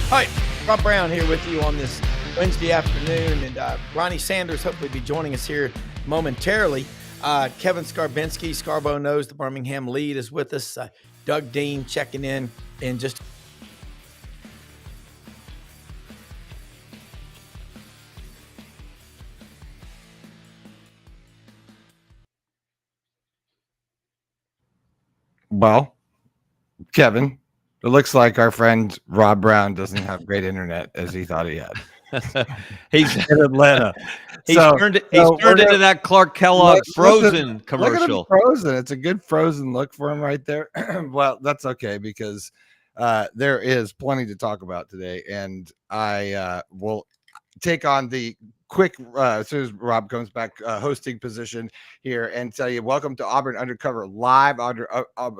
Hi, Rob Browne here with you on this Wednesday afternoon, and Ronnie Sanders hopefully be joining us here momentarily. Kevin Scarbinski, Scarbo Knows, the Birmingham lead, is with us. Doug Dean checking in just. Well, Kevin, it looks like our friend Rob Browne doesn't have great internet as he thought he had. He's in Atlanta. He's turned into that Clark Kellogg Frozen commercial. Look at him frozen. It's a good frozen look for him right there. Well, that's okay because there is plenty to talk about today, and I will take on the quick as soon as Rob comes back hosting position here and tell you welcome to Auburn Undercover live,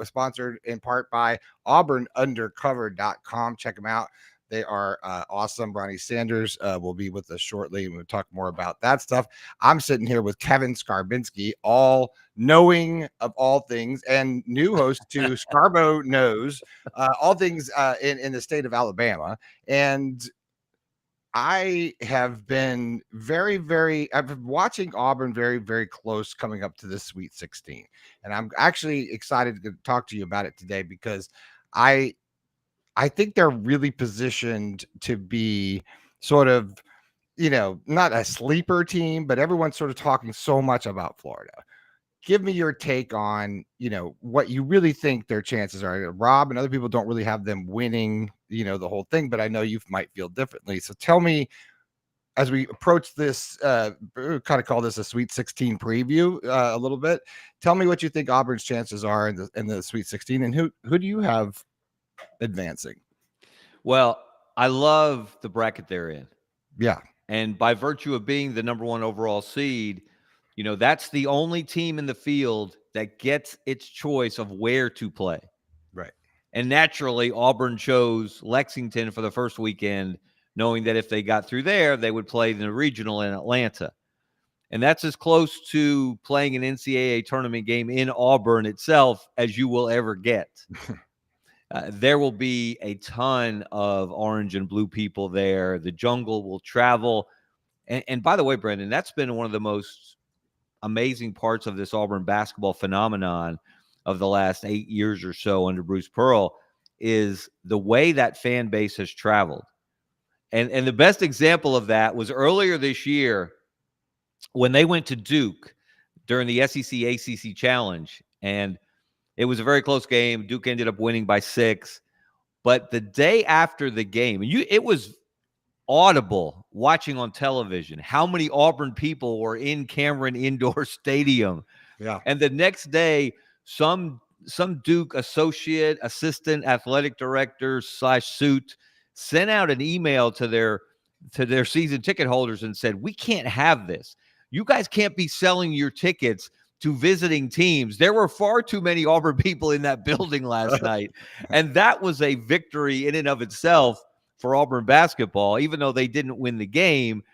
sponsored in part by auburnundercover.com. Check them out. They are awesome. Ronnie Sanders will be with us shortly, and we'll talk more about that stuff. I'm sitting here with Kevin Scarbinski, all knowing of all things and new host to Scarbo Knows all things in the state of Alabama. And I have been I've been watching Auburn very, very close coming up to this Sweet 16. And I'm actually excited to talk to you about it today because I think they're really positioned to be sort of, not a sleeper team, but everyone's sort of talking so much about Florida. Give me your take on, what you really think their chances are. Rob and other people don't really have them winning, the whole thing, but I know you might feel differently. So tell me, as we approach this, kind of call this a Sweet 16 preview a little bit. Tell me what you think Auburn's chances are in the Sweet 16, and who do you have advancing? Well, I love the bracket they're in. Yeah. And by virtue of being the number one overall seed, that's the only team in the field that gets its choice of where to play. Right. And naturally, Auburn chose Lexington for the first weekend, knowing that if they got through there, they would play the regional in Atlanta. And that's as close to playing an NCAA tournament game in Auburn itself as you will ever get. There will be a ton of orange and blue people there. The jungle will travel. And by the way, Brendan, that's been one of the most amazing parts of this Auburn basketball phenomenon of the last 8 years or so under Bruce Pearl is the way that fan base has traveled. And the best example of that was earlier this year when they went to Duke during the SEC ACC Challenge. And it was a very close game. Duke ended up winning by 6. But the day after the game, it was audible watching on television how many Auburn people were in Cameron Indoor Stadium. Yeah. And the next day, some Duke assistant athletic director / suit sent out an email to their season ticket holders and said, "We can't have this. You guys can't be selling your tickets to visiting teams." There were far too many Auburn people in that building last night. And that was a victory in and of itself for Auburn basketball, even though they didn't win the game,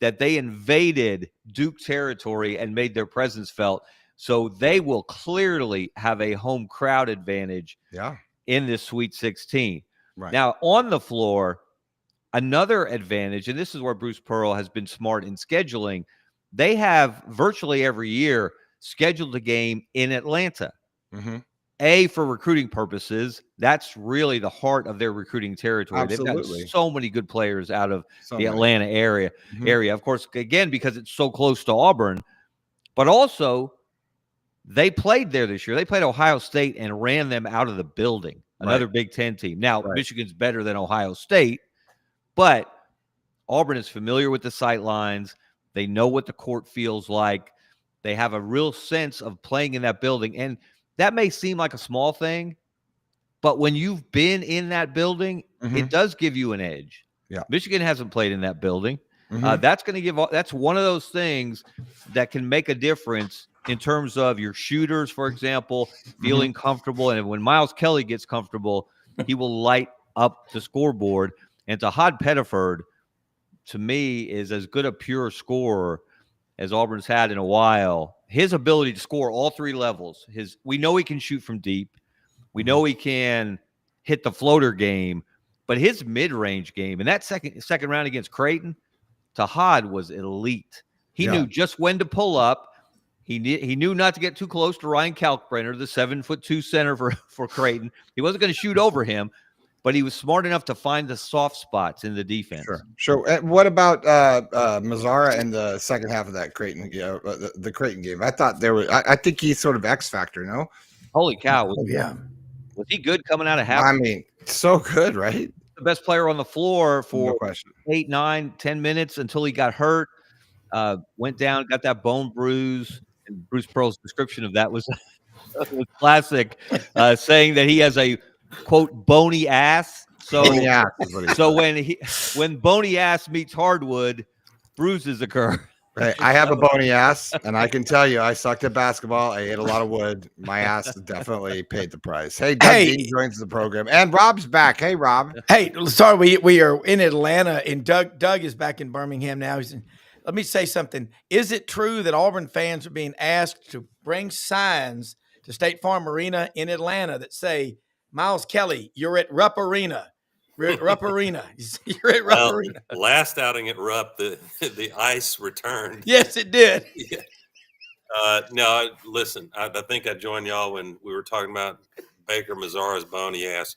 that they invaded Duke territory and made their presence felt. So they will clearly have a home crowd advantage in this Sweet 16. Right. Now, on the floor, another advantage, and this is where Bruce Pearl has been smart in scheduling, they have virtually every year scheduled a game in Atlanta. Mm-hmm. For recruiting purposes, that's really the heart of their recruiting territory. Absolutely. They've got so many good players out of the Atlanta area. Of course, again, because it's so close to Auburn, but also they played there this year. They played Ohio State and ran them out of the building, another Big Ten team. Now, Michigan's better than Ohio State, but Auburn is familiar with the sight lines. They know what the court feels like. They have a real sense of playing in that building. And that may seem like a small thing, but when you've been in that building, it does give you an edge. Yeah. Michigan hasn't played in that building. That's one of those things that can make a difference in terms of your shooters, for example, feeling comfortable. And when Miles Kelly gets comfortable, he will light up the scoreboard. And Tahad Pettiford, to me, is as good a pure scorer as Auburn's had in a while. His ability to score all three levels. We know he can shoot from deep. We know he can hit the floater game. But his mid-range game in that second round against Creighton, Tahad was elite. He knew just when to pull up. He knew not to get too close to Ryan Kalkbrenner, the 7'2" center for Creighton. He wasn't going to shoot over him, but he was smart enough to find the soft spots in the defense. Sure. And what about Mazzara in the second half of that Creighton, the Creighton game? I thought I think he's sort of X factor, no? Holy cow! Was he good coming out of half? I mean, so good, right? The best player on the floor for No question. 8, 9, 10 minutes until he got hurt. Went down, got that bone bruise, and Bruce Pearl's description of that was classic, saying that he has a quote bony ass. So when bony ass meets hardwood, bruises occur. Right. I have a bony ass, and I can tell you, I sucked at basketball. I ate a lot of wood. My ass definitely paid the price. Hey, Doug Dean joins the program, and Rob's back. Hey, Rob. Hey, sorry, we are in Atlanta, and Doug is back in Birmingham now. Let me say something. Is it true that Auburn fans are being asked to bring signs to State Farm Arena in Atlanta that say, Miles Kelly, you're at Rupp Arena? Rupp Arena. You're at Rupp Arena. Last outing at Rupp, the ice returned. Yes, it did. Yeah. No, listen, I think I joined y'all when we were talking about Baker Mazzara's bony ass.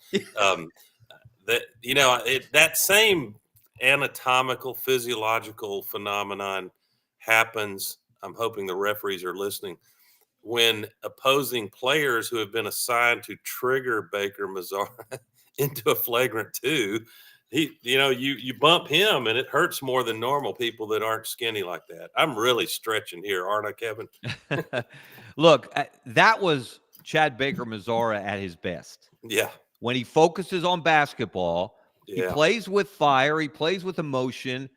That same anatomical, physiological phenomenon happens. I'm hoping the referees are listening when opposing players who have been assigned to trigger Baker Mazzara into a flagrant 2, you bump him and it hurts more than normal people that aren't skinny like that. I'm really stretching here, aren't I, Kevin? Look, that was Chad Baker Mazzara at his best. Yeah. When he focuses on basketball, he plays with fire, he plays with emotion,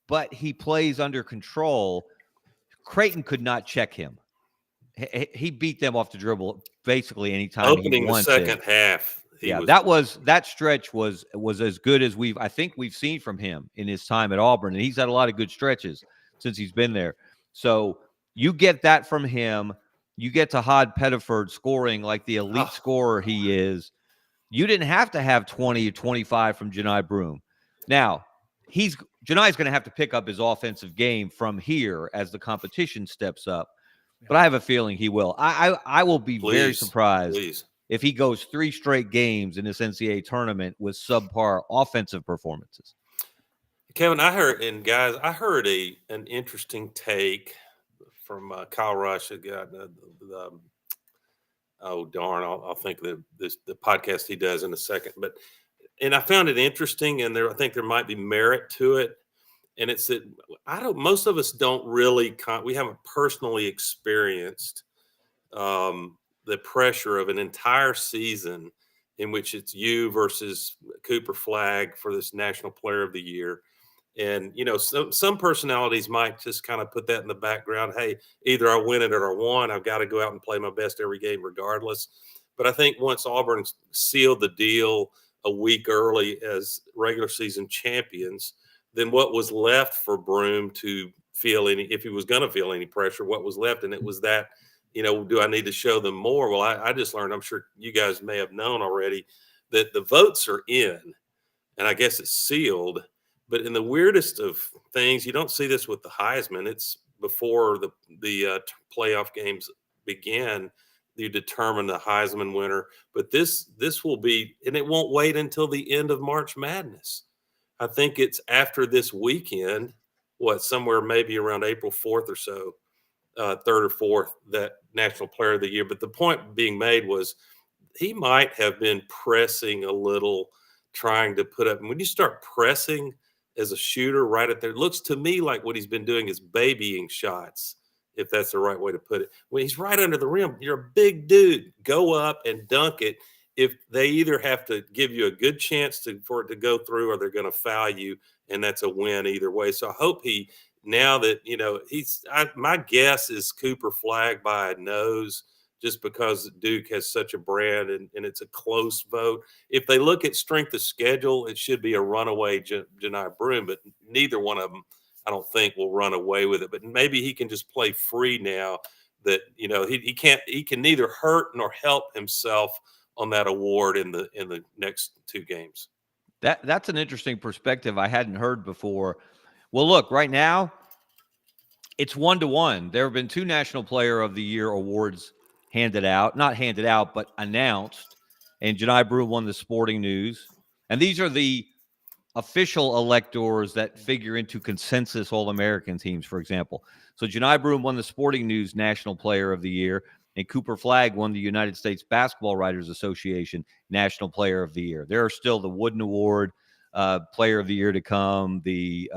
but he plays under control. Creighton could not check him. He beat them off the dribble basically anytime opening he wanted. The second half. That stretch was as good as I think we've seen from him in his time at Auburn, and he's had a lot of good stretches since he's been there. So you get that from him. You get Tahad Pettiford scoring like the elite scorer he is. You didn't have to have 20 or 25 from Janai Browne. Now, Janai's going to have to pick up his offensive game from here as the competition steps up. But I have a feeling he will. I will be very surprised if he goes 3 straight games in this NCAA tournament with subpar offensive performances. Kevin, I heard an interesting take from Kyle Rush. I'll think of the podcast he does in a second. And I found it interesting, and I think there might be merit to it. And it's that most of us don't really, we haven't personally experienced the pressure of an entire season in which it's you versus Cooper Flagg for this National Player of the Year. And, some personalities might just kind of put that in the background. Hey, either I win it or I won. I've got to go out and play my best every game regardless. But I think once Auburn sealed the deal a week early as regular season champions, then what was left for Browne to feel if he was going to feel any pressure, what was left? And it was that, do I need to show them more? Well, I just learned, I'm sure you guys may have known already, that the votes are in, and I guess it's sealed. But in the weirdest of things, you don't see this with the Heisman. It's before the playoff games begin, you determine the Heisman winner. But this will be, and it won't wait until the end of March Madness. I think it's after this weekend, somewhere maybe around April 4th or so, 3rd or 4th, that National Player of the Year. But the point being made was he might have been pressing a little, trying to put up. And when you start pressing as a shooter right at there, it looks to me like what he's been doing is babying shots, if that's the right way to put it. When he's right under the rim, you're a big dude. Go up and dunk it. If they either have to give you a good chance for it to go through, or they're going to foul you, and that's a win either way. So I hope now that, my guess is Cooper Flagg by a nose, just because Duke has such a brand and it's a close vote. If they look at strength of schedule, it should be a runaway Janai Browne, but neither one of them, I don't think, will run away with it. But maybe he can just play free now that, he can neither hurt nor help himself on that award in the next 2 games. That's an interesting perspective I hadn't heard before. Well, look, right now it's 1-1. There have been 2 National Player of the Year awards not handed out, but announced. And Janai Brew won the Sporting News. And these are the official electors that figure into consensus All-American teams, for example. So Janai Brew won the Sporting News National Player of the Year, and Cooper Flagg won the United States Basketball Writers Association National Player of the Year. There are still the Wooden Award, Player of the Year to come, the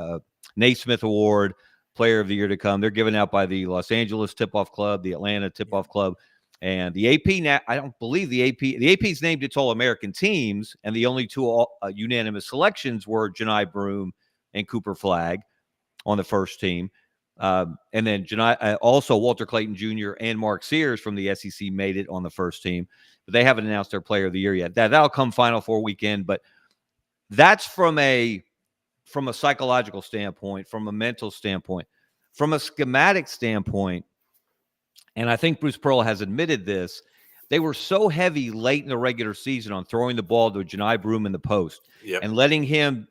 Naismith Award, Player of the Year to come. They're given out by the Los Angeles Tip-Off Club, the Atlanta Tip-Off Club, and the AP. I don't believe the AP. The AP's named its All-American teams, and the only 2 unanimous selections were Janai Broome and Cooper Flagg on the first team. And then also Walter Clayton Jr. and Mark Sears from the SEC made it on the first team, but they haven't announced their Player of the Year yet. That'll come Final Four weekend, but that's from a psychological standpoint, from a mental standpoint, from a schematic standpoint. And I think Bruce Pearl has admitted this. They were so heavy late in the regular season on throwing the ball to Janai Broome in the post and letting him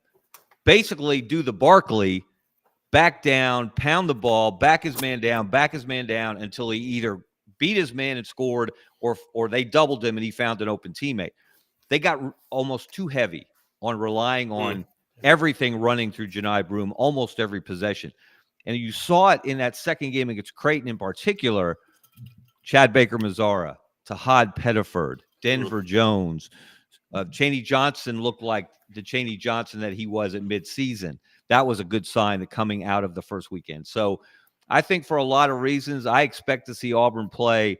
basically do the Barkley, back down, pound the ball, back his man down until he either beat his man and scored or they doubled him and he found an open teammate. They got almost too heavy on relying on everything running through Janai Broome almost every possession. And you saw it in that second game against Creighton in particular. Chad Baker-Mazara, Tahad Pettiford, Denver Jones, Chaney Johnson looked like the Chaney Johnson that he was at midseason. That was a good sign coming out of the first weekend. So I think for a lot of reasons, I expect to see Auburn play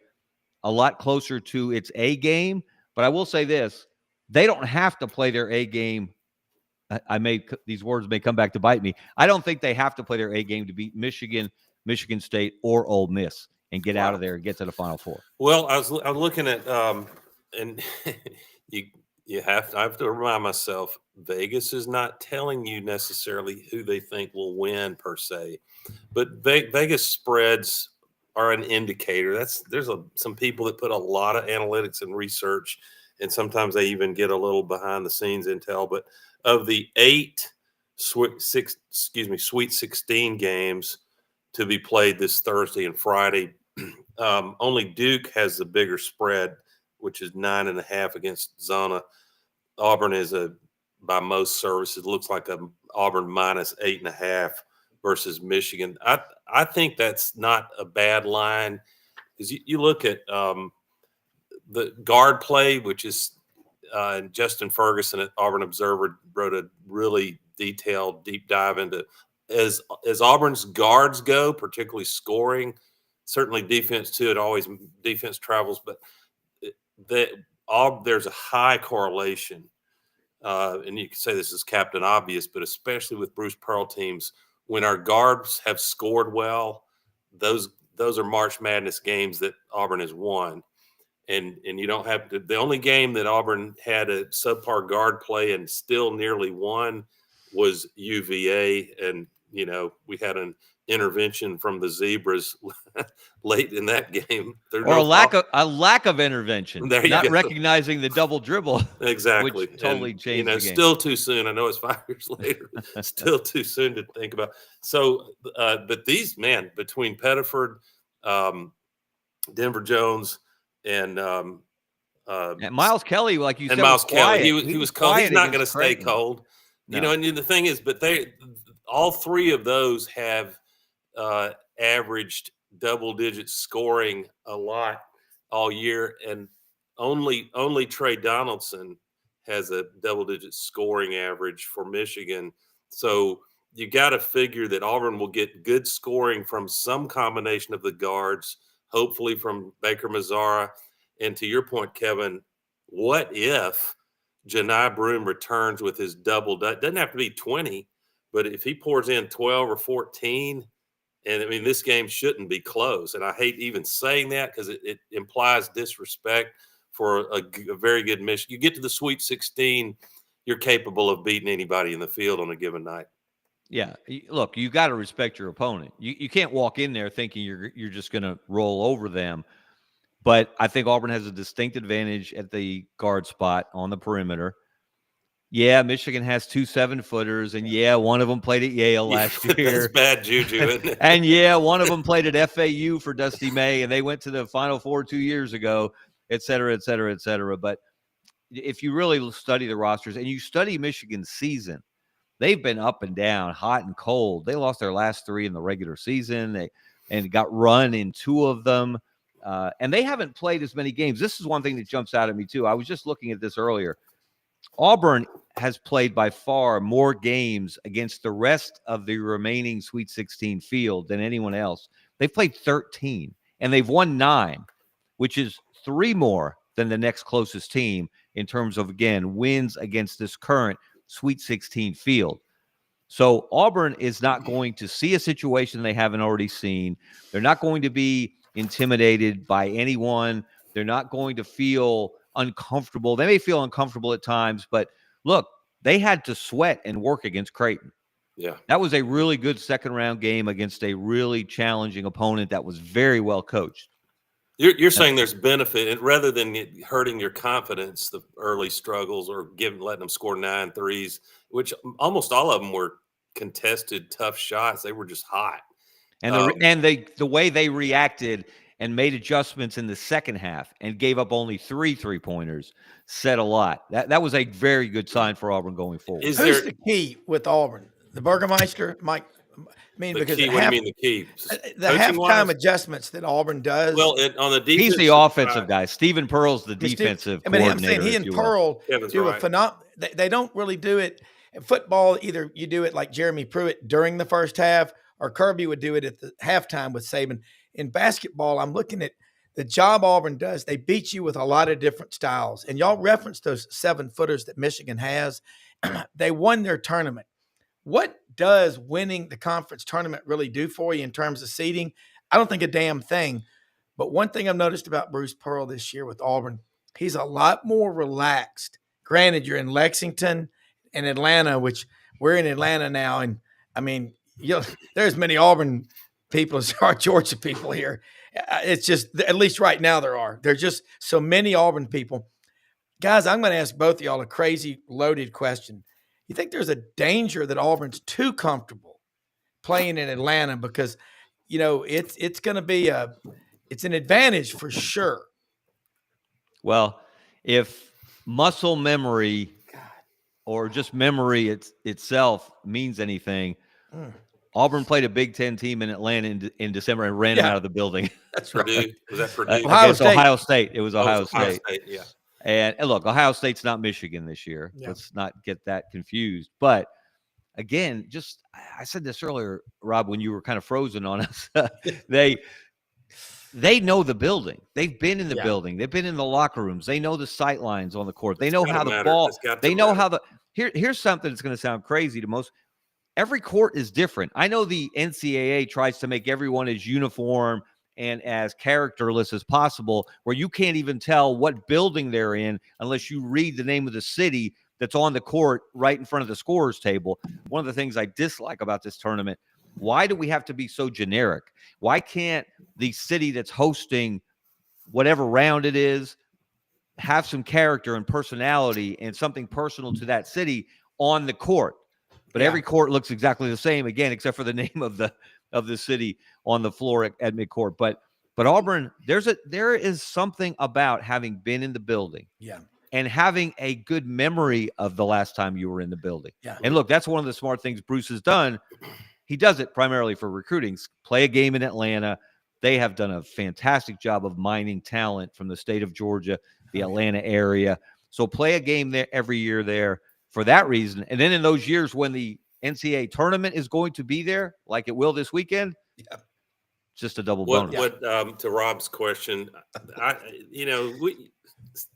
a lot closer to its A game. But I will say this, they don't have to play their A game. These words may come back to bite me. I don't think they have to play their A game to beat Michigan, Michigan State, or Ole Miss and get out of there and get to the Final Four. Well, I was looking at and I have to remind myself, Vegas is not telling you necessarily who they think will win per se, but Vegas spreads are an indicator. There's some people that put a lot of analytics and research, and sometimes they even get a little behind the scenes intel. But of the 8 Sweet 16 games to be played this Thursday and Friday, only Duke has the bigger spread, which is 9.5 against Zona. Auburn is by most services, looks like a Auburn minus 8.5 versus Michigan. I think that's not a bad line, because you look at the guard play, which is Justin Ferguson at Auburn Observer wrote a really detailed deep dive into as Auburn's guards go, particularly scoring. Certainly defense too. It always defense travels, but there's a high correlation. And you can say this is Captain Obvious, but especially with Bruce Pearl teams, when our guards have scored well, those are March Madness games that Auburn has won. And you don't have to. The only game that Auburn had a subpar guard play and still nearly won was UVA, and we had an intervention from the Zebras late in that game. Or a lack of intervention, not go. Recognizing the double dribble. Exactly. Which totally changed the game. Still too soon. I know it's 5 years later. Still too soon to think about. So, but these, man, between Pettiford, Denver Jones, and Miles Kelly, like you said, Miles Kelly, quiet. he was cold. He's not going to stay Creighton. cold. No. And the thing is, but all 3 of those have averaged double-digit scoring a lot all year, and only Trey Donaldson has a double-digit scoring average for Michigan. So you got to figure that Auburn will get good scoring from some combination of the guards, hopefully from Baker-Mazara. And to your point, Kevin, what if Janai Broome returns with his double? Doesn't have to be 20, but if he pours in 12 or 14, and I mean, this game shouldn't be close. And I hate even saying that because it implies disrespect for a very good mission. You get to the Sweet 16, you're capable of beating anybody in the field on a given night. Yeah, look, you got to respect your opponent. You can't walk in there thinking you're just going to roll over them. But I think Auburn has a distinct advantage at the guard spot on the perimeter. Yeah, Michigan has 2 7-footers, and yeah, one of them played at Yale last That's year. bad juju, isn't it? And yeah, one of them played at FAU for Dusty May, and they went to the Final Four 2 years ago, et cetera, et cetera, et cetera. But if you really study the rosters and you study Michigan's season, they've been up and down, hot and cold. They lost their last 3 in the regular season, and got run in 2 of them. And they haven't played as many games. This is one thing that jumps out at me, too. I was just looking at this earlier. Auburn has played by far more games against the rest of the remaining Sweet 16 field than anyone else. They've played 13, and they've won 9, which is 3 more than the next closest team in terms of, again, wins against this current Sweet 16 field. So Auburn is not going to see a situation they haven't already seen. They're not going to be intimidated by anyone. They're not going to feel uncomfortable. They may feel uncomfortable at times, but look, they had to sweat and work against Creighton. Yeah. That was a really good second-round game against a really challenging opponent that was very well coached. You're saying there's benefit, and rather than it hurting your confidence, the early struggles or letting them score 9 threes, which almost all of them were contested, tough shots. They were just hot. And the way they reacted and made adjustments in the second half and gave up only 3 3-pointers said a lot. That was a very good sign for Auburn going forward. Who's the key with Auburn? The Burgermeister, Mike? I mean, because key, what do you mean the key? The halftime adjustments that Auburn does. Well, on the defense, he's the offensive guy. Stephen Pearl's the defensive coordinator. I'm saying he and Pearl do a phenomenal. They don't really do it in football. Either you do it like Jeremy Pruitt during the first half, or Kirby would do it at the halftime with Saban. In basketball, I'm looking at the job Auburn does. They beat you with a lot of different styles, and y'all referenced those 7-footers that Michigan has. They won their tournament. What does winning the conference tournament really do for you in terms of seeding? I don't think a damn thing. But one thing I've noticed about Bruce Pearl this year with Auburn, he's a lot more relaxed. Granted, you're in Lexington and Atlanta, which we're in Atlanta now. And I mean, there's many Auburn people as there are Georgia people here. It's just, at least right now there are. There's just so many Auburn people. Guys, I'm going to ask both of y'all a crazy loaded question. You think there's a danger that Auburn's too comfortable playing in Atlanta because, it's going to be it's an advantage for sure. Well, if muscle memory or just memory itself means anything, Auburn played a Big Ten team in Atlanta in December and ran them out of the building. That's right. Purdue? Was that Purdue? Ohio State. It was Ohio State. Yeah. And look, Ohio State's not Michigan this year. Yeah. Let's not get that confused. But again, I said this earlier, Rob, when you were kind of frozen on us. They know the building. They've been in the building. They've been in the locker rooms. They know the sight lines on the court. They know how the ball. They know how here's something that's going to sound crazy to most. Every court is different. I know the NCAA tries to make everyone as uniform and as characterless as possible, where you can't even tell what building they're in unless you read the name of the city that's on the court right in front of the scorer's table. One of the things I dislike about this tournament, why do we have to be so generic? Why can't the city that's hosting whatever round it is have some character and personality and something personal to that city on the court? But every court looks exactly the same, again, except for the name of the city on the floor at midcourt. But Auburn, there is something about having been in the building, and having a good memory of the last time you were in the building. Yeah. And look, that's one of the smart things Bruce has done. He does it primarily for recruiting. Play a game in Atlanta. They have done a fantastic job of mining talent from the state of Georgia, the Atlanta area. So play a game there every year there for that reason. And then in those years when the NCAA tournament is going to be there, like it will this weekend, just a double bonus. To Rob's question,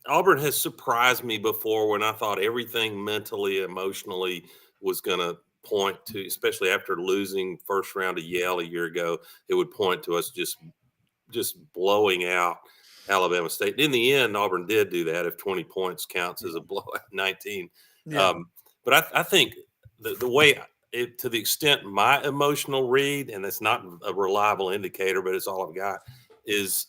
Auburn has surprised me before when I thought everything mentally, emotionally was going to point to, especially after losing first round of Yale a year ago, it would point to us just blowing out Alabama State. In the end, Auburn did do that. If 20 points counts as a blowout, 19. But I think the way, to the extent my emotional read, and it's not a reliable indicator, but it's all I've got, is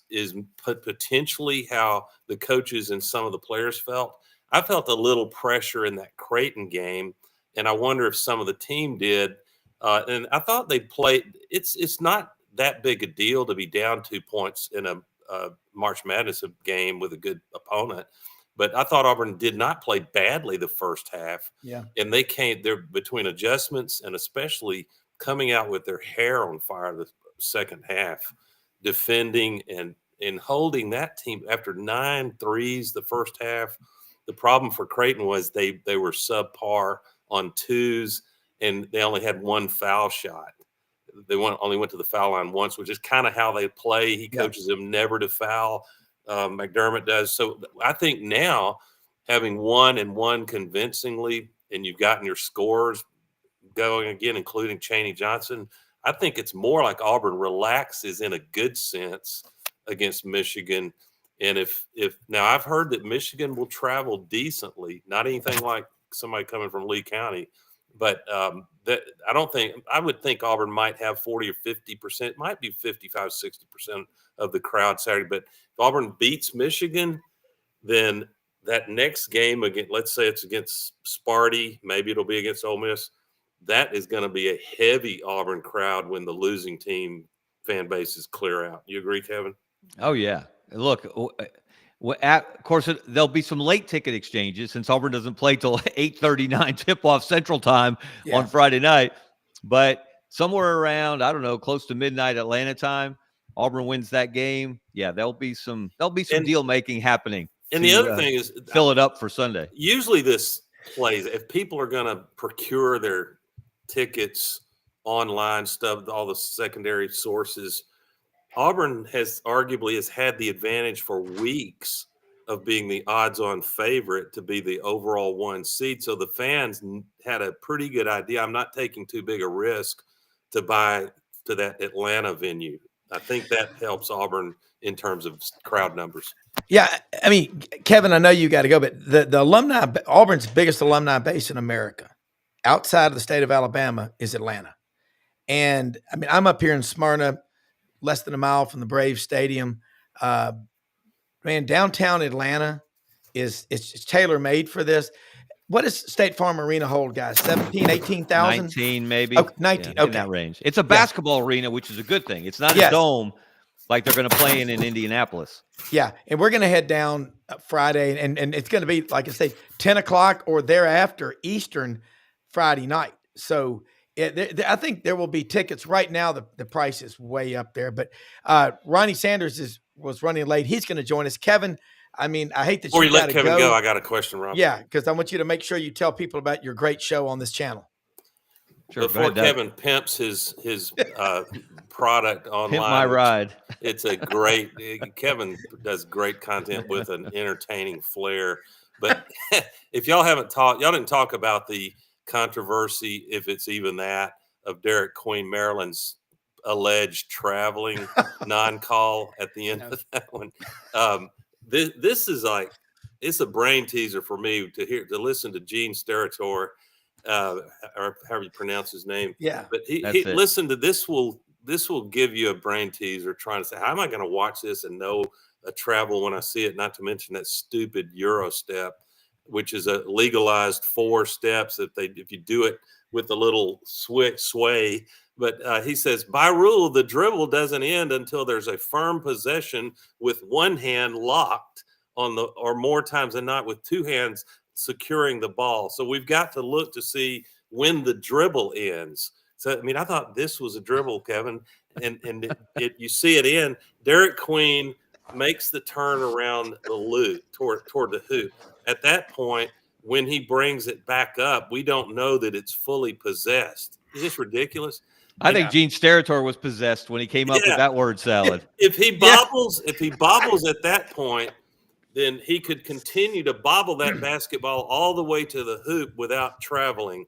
potentially how the coaches and some of the players felt. I felt a little pressure in that Creighton game, and I wonder if some of the team did. And I thought they played. It's not that big a deal to be down 2 points in a March Madness game with a good opponent. But I thought Auburn did not play badly the first half. Yeah. And they came there between adjustments and especially coming out with their hair on fire the second half, defending and holding that team after 9 threes the first half. The problem for Creighton was they were subpar on twos, and they only had one foul shot. They only went to the foul line once, which is kind of how they play. He coaches them never to foul. McDermott does. So I think now, having won convincingly, and you've gotten your scores going again, including Chaney Johnson, I think it's more like Auburn relaxes in a good sense against Michigan. And if now I've heard that Michigan will travel decently, not anything like somebody coming from Lee County, but that I would think Auburn might have 40 or 50%, might be 55, 60% of the crowd Saturday. But if Auburn beats Michigan, then that next game again, let's say it's against Sparty, maybe it'll be against Ole Miss. That is going to be a heavy Auburn crowd when the losing team fan bases clear out. You agree, Kevin? Oh yeah. Look, of course, there'll be some late ticket exchanges since Auburn doesn't play till 8:39 tip-off Central Time on Friday night. But somewhere around, I don't know, close to midnight Atlanta time, Auburn wins that game. Yeah, there'll be some deal making happening. And the other thing is fill it up for Sunday. Usually this plays if people are going to procure their tickets online stuff, all the secondary sources. Auburn has had the advantage for weeks of being the odds-on favorite to be the overall 1 seed. So the fans had a pretty good idea. I'm not taking too big a risk to buy to that Atlanta venue. I think that helps Auburn in terms of crowd numbers. Yeah, I mean, Kevin, I know you got to go, but the alumni, Auburn's biggest alumni base in America, outside of the state of Alabama, is Atlanta. And I mean, I'm up here in Smyrna, less than a mile from the Braves Stadium. Man, downtown Atlanta it's tailor-made for this. What does State Farm Arena hold, guys? 17, 18,000? 19 maybe. Oh, 19, in that range. It's a basketball arena, which is a good thing. It's not a dome like they're going to play in Indianapolis. Yeah, and we're going to head down Friday, and it's going to be, like I say, 10 o'clock or thereafter Eastern Friday night. So I think there will be tickets. Right now, the price is way up there. But Ronnie Sanders was running late. He's going to join us. Kevin, I mean, I hate that Before you let Kevin go, I got a question, Rob. Yeah, because I want you to make sure you tell people about your great show on this channel. Sure, before Kevin pimps his product online. Pimp my ride. It's a great – Kevin does great content with an entertaining flair. But if y'all didn't talk about the controversy, if it's even that, of Derek Queen, Maryland's alleged traveling non-call at the end of that one. This is like – it's a brain teaser for me to listen to Gene Steratore, or however you pronounce his name. Yeah. But he listen to this will give you a brain teaser trying to say, how am I going to watch this and know a travel when I see it? Not to mention that stupid Euro step, which is a legalized 4 steps if you do it with a little sway. But he says, by rule, the dribble doesn't end until there's a firm possession with one hand locked or more times than not with 2 hands securing the ball. So we've got to look to see when the dribble ends. So, I mean, I thought this was a dribble, Kevin, and you see it in. Derek Queen makes the turn around the loop toward the hoop. At that point, when he brings it back up, we don't know that it's fully possessed. Is this ridiculous? I think Gene Steratore was possessed when he came up with that word salad. If he bobbles at that point, then he could continue to bobble that basketball all the way to the hoop without traveling.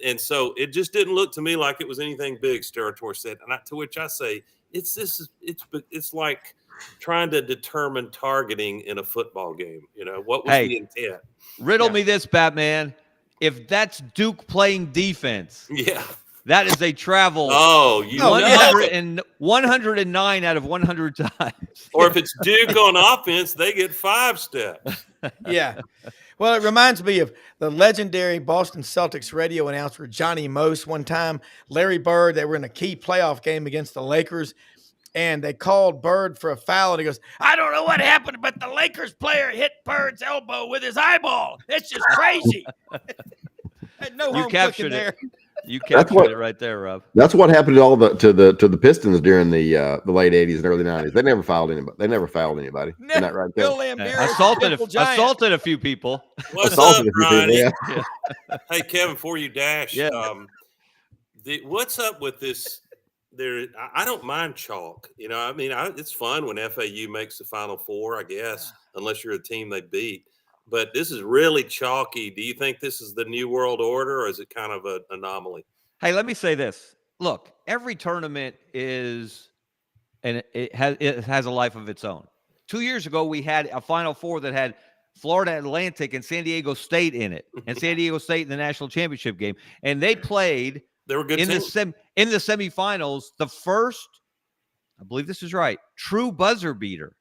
And so it just didn't look to me like it was anything big, Steratore said. And to which I say, it's like trying to determine targeting in a football game. You know, what was the intent? Riddle me this, Batman. If that's Duke playing defense, that is a travel. 109 out of 100 times. Or if it's Duke on offense, they get 5 steps. Yeah. Well, it reminds me of the legendary Boston Celtics radio announcer Johnny Most. One time, Larry Bird, they were in a key playoff game against the Lakers, and they called Bird for a foul, and he goes, "I don't know what happened, but the Lakers player hit Bird's elbow with his eyeball. It's just crazy." No You home captured cooking there. You captured it right there, Rob. That's what happened to all to the Pistons during the late '80s and early '90s. They never fouled anybody. Isn't that right there? Bill Laimbeer, Assaulted a few people. What's up, Ronnie? Yeah. Hey, Kevin, before you dash, Yeah. What's up with this? I don't mind chalk. You know, I mean, it's fun when FAU makes the Final Four, I guess, unless you're a team they beat. But this is really chalky. Do you think this is the new world order, or is it kind of an anomaly? Hey, let me say this. Look, every tournament is, and it has a life of its own. 2 years ago, we had a Final Four that had Florida Atlantic and San Diego State in it, and San Diego State in the national championship game, and they played. They were good in teams. in the semifinals. The first, I believe this is right, true buzzer beater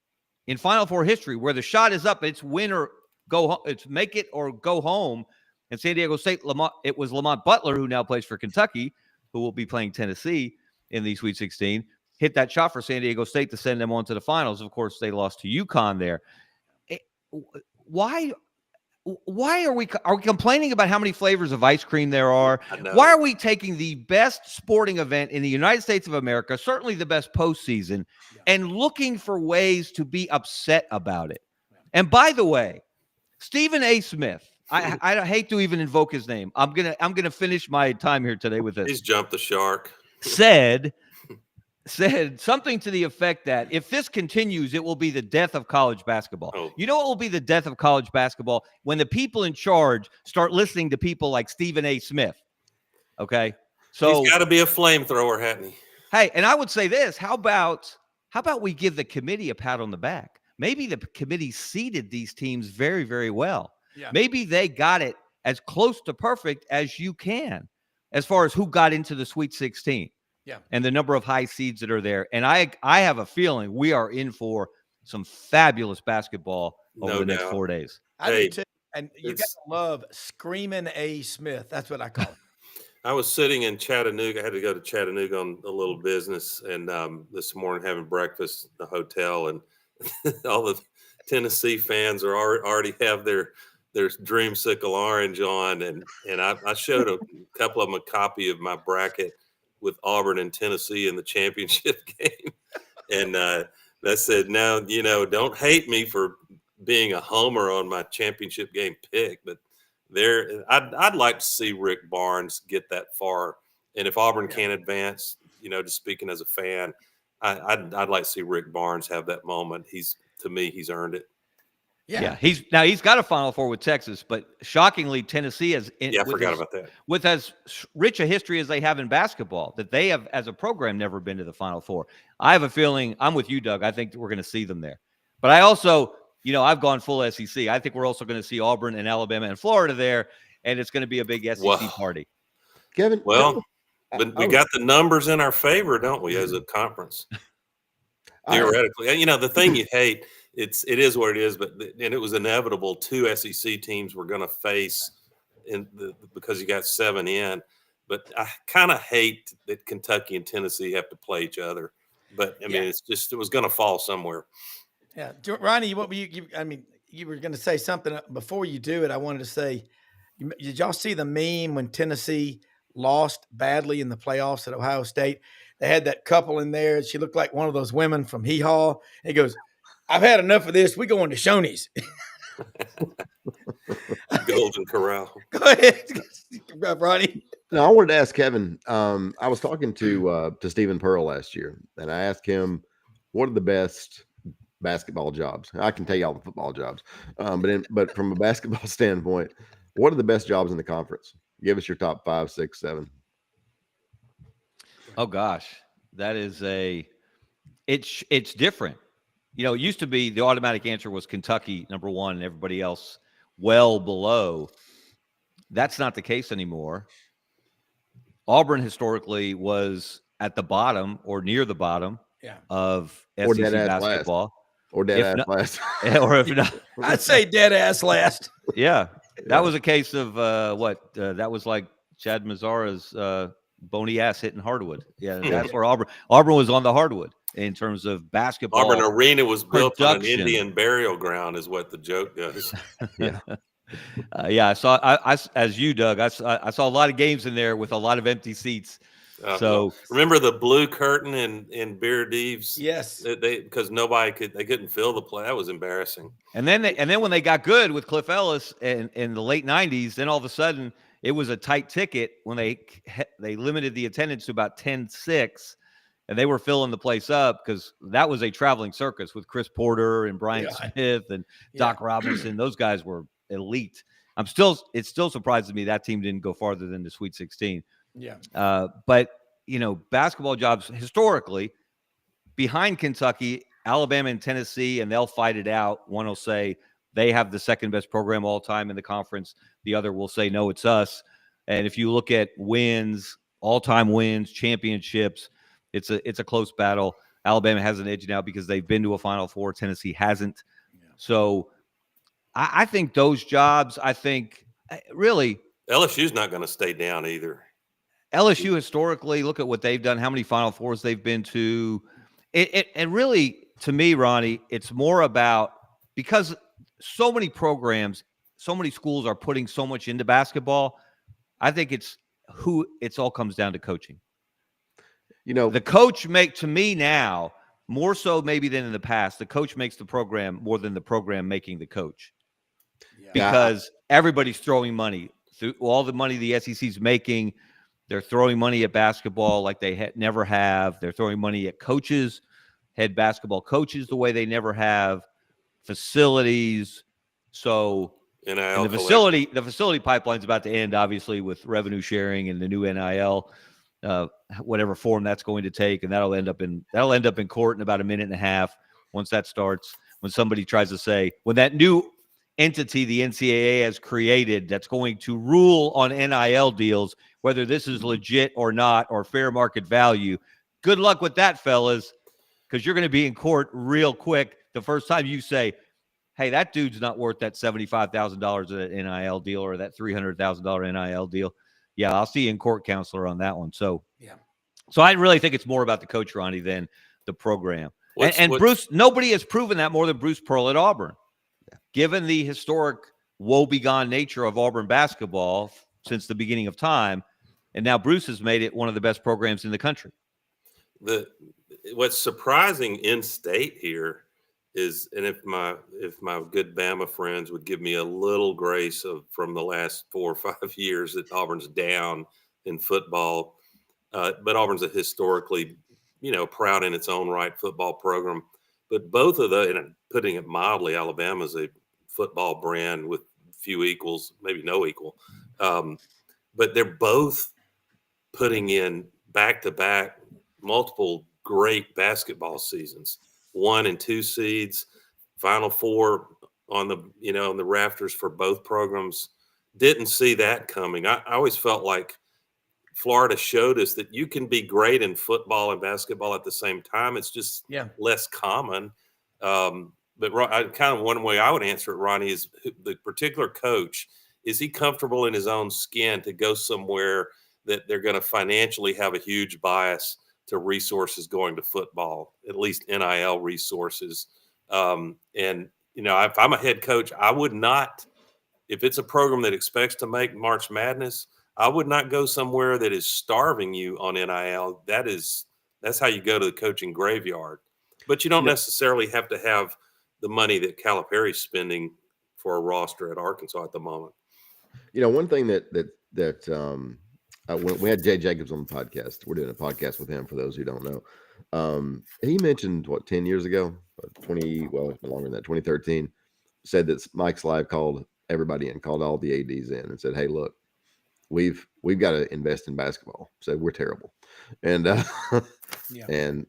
in Final Four history, where the shot is up, it's win or go home, it's make it or go home. And San Diego State, it was Lamont Butler, who now plays for Kentucky, who will be playing Tennessee in the Sweet 16, hit that shot for San Diego State to send them on to the finals. Of course, they lost to UConn there. Why are we complaining about how many flavors of ice cream there are? Why are we taking the best sporting event in the United States of America, certainly the best postseason, and looking for ways to be upset about it? And by the way, Stephen A. Smith, I hate to even invoke his name. I'm gonna finish my time here today with this. He's jumped the shark. Said something to the effect that if this continues, it will be the death of college basketball. Oh. You know what will be the death of college basketball? When the people in charge start listening to people like Stephen A. Smith. Okay? So he's got to be a flamethrower, hasn't he? Hey, and I would say this, how about we give the committee a pat on the back? Maybe the committee seeded these teams very, very well. Yeah. Maybe they got it as close to perfect as you can, as far as who got into the Sweet 16. Yeah. And the number of high seeds that are there. And I have a feeling we are in for some fabulous basketball over the next 4 days. I do too. And you got to love Screaming A. Smith. That's what I call it. I was sitting in Chattanooga. I had to go to Chattanooga on a little business. And this morning having breakfast in the hotel. And all the Tennessee fans are already have their dreamsicle orange on. And I showed a couple of them a copy of my bracket with Auburn and Tennessee in the championship game. And that said, now, don't hate me for being a homer on my championship game pick, but I'd like to see Rick Barnes get that far. And if Auburn can't advance, just speaking as a fan, I'd like to see Rick Barnes have that moment. To me, he's earned it. Yeah. He's got a Final Four with Texas, but shockingly, Tennessee has. I forgot about that. With as rich a history as they have in basketball, that they have, as a program, never been to the Final Four. I have a feeling, I'm with you, Doug. I think we're going to see them there. But I also, I've gone full SEC. I think we're also going to see Auburn and Alabama and Florida there, and it's going to be a big SEC party. Kevin? Well, but we got the numbers in our favor, don't we, as a conference? Theoretically. The thing you hate, it is what it is, and it was inevitable. 2 SEC teams were going to face because you got 7 in. But I kind of hate that Kentucky and Tennessee have to play each other. But I mean, it was going to fall somewhere. Yeah, Ronnie, what were you? I mean, you were going to say something before you do it. I wanted to say, did y'all see the meme when Tennessee lost badly in the playoffs at Ohio State? They had that couple in there. She looked like one of those women from Hee Haw. He goes, "I've had enough of this. We're going to Shoney's." Golden Corral. Go ahead, Ronnie. No, I wanted to ask Kevin. I was talking to Stephen Pearl last year, and I asked him, what are the best basketball jobs? I can tell you all the football jobs, but from a basketball standpoint, what are the best jobs in the conference? Give us your top 5, 6, 7. Oh gosh, that is it's different. It used to be the automatic answer was Kentucky number 1 and everybody else well below. That's not the case anymore. Auburn historically was at the bottom or near the bottom of SEC basketball. or dead If ass not- last. or if not, I'd say dead ass last. yeah, Yeah. that was a case of that was like Chad Mazzara's bony ass hitting hardwood. Yeah, that's where Auburn was on the hardwood in terms of basketball. Auburn Arena was built on an production. Indian burial ground, is what the joke goes. Yeah. Yeah, I saw. I as you, Doug. I saw a lot of games in there with a lot of empty seats. So remember the blue curtain in Beer Deeves? Yes. They because they couldn't fill the play. That was embarrassing. And then when they got good with Cliff Ellis in the late 90s, then all of a sudden it was a tight ticket when they limited the attendance to about 10-6, and they were filling the place up because that was a traveling circus with Chris Porter and Brian Smith and Doc Robinson. Those guys were elite. It still surprises me that team didn't go farther than the Sweet 16. Yeah. But basketball jobs historically behind Kentucky, Alabama, and Tennessee, and they'll fight it out. One will say they have the second best program all time in the conference. The other will say, no, it's us. And if you look at wins, all-time wins, championships, it's a close battle. Alabama has an edge now because they've been to a Final Four. Tennessee hasn't. Yeah. So I think those jobs, really. LSU's not going to stay down either. LSU historically, look at what they've done, how many Final Fours they've been to. And really, to me, Ronnie, it's more about because so many programs, so many schools are putting so much into basketball. I think it all comes down to coaching. The coach to me now, more so maybe than in the past, the coach makes the program more than the program making the coach. Yeah. Because everybody's throwing money. Through all the money the SEC's making, they're throwing money at basketball like they never have. They're throwing money at coaches, head basketball coaches the way they never have, facilities. So the facility pipeline's about to end, obviously, with revenue sharing and the new NIL, whatever form that's going to take, and that'll end up in court in about a minute and a half once that starts. When somebody tries to say when that new entity the NCAA has created that's going to rule on NIL deals, whether this is legit or not, or fair market value. Good luck with that, fellas, because you're going to be in court real quick the first time you say, hey, that dude's not worth that $75,000 of that NIL deal or that $300,000 NIL deal. Yeah, I'll see you in court, counselor, on that one. So, So I really think it's more about the coach, Ronnie, than the program. Bruce, nobody has proven that more than Bruce Pearl at Auburn. Given the historic woebegone nature of Auburn basketball since the beginning of time, and now Bruce has made it one of the best programs in the country. What's surprising in state here is, and if my good Bama friends would give me a little grace from the last 4 or 5 years that Auburn's down in football, but Auburn's a historically, proud in its own right football program. But both of and putting it mildly, Alabama's a football brand with few equals, maybe no equal. But they're both putting in back-to-back multiple great basketball seasons, 1 and 2 seeds, Final Four on the rafters for both programs. Didn't see that coming. I always felt like Florida showed us that you can be great in football and basketball at the same time. It's just less common. But one way I would answer it, Ronnie, is the particular coach, is he comfortable in his own skin to go somewhere that they're going to financially have a huge bias to resources going to football, at least NIL resources. If I'm a head coach, I would not, if it's a program that expects to make March Madness, I would not go somewhere that is starving you on NIL. That's how you go to the coaching graveyard. But you don't necessarily have to have the money that Calipari's spending for a roster at Arkansas at the moment. One thing that when we had Jay Jacobs on the podcast, we're doing a podcast with him for those who don't know. He mentioned 10 years ago, 20, well, it's been longer than that, 2013, said that Mike's Live called everybody in, called all the ADs in and said, hey, look, we've got to invest in basketball. So we're terrible. And, and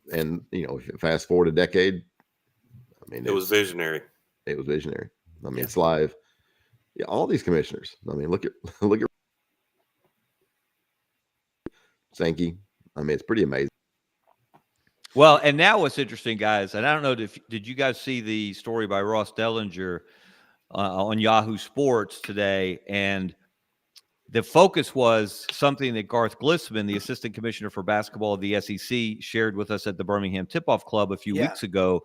fast forward a decade, it was visionary. It was visionary. It's live. Yeah, all these commissioners. Look at Sankey. It's pretty amazing. Well, and now what's interesting, guys, and I don't know, did you guys see the story by Ross Dellinger on Yahoo Sports today? And the focus was something that Garth Glissman, the assistant commissioner for basketball of the SEC, shared with us at the Birmingham Tip-Off Club a few weeks ago,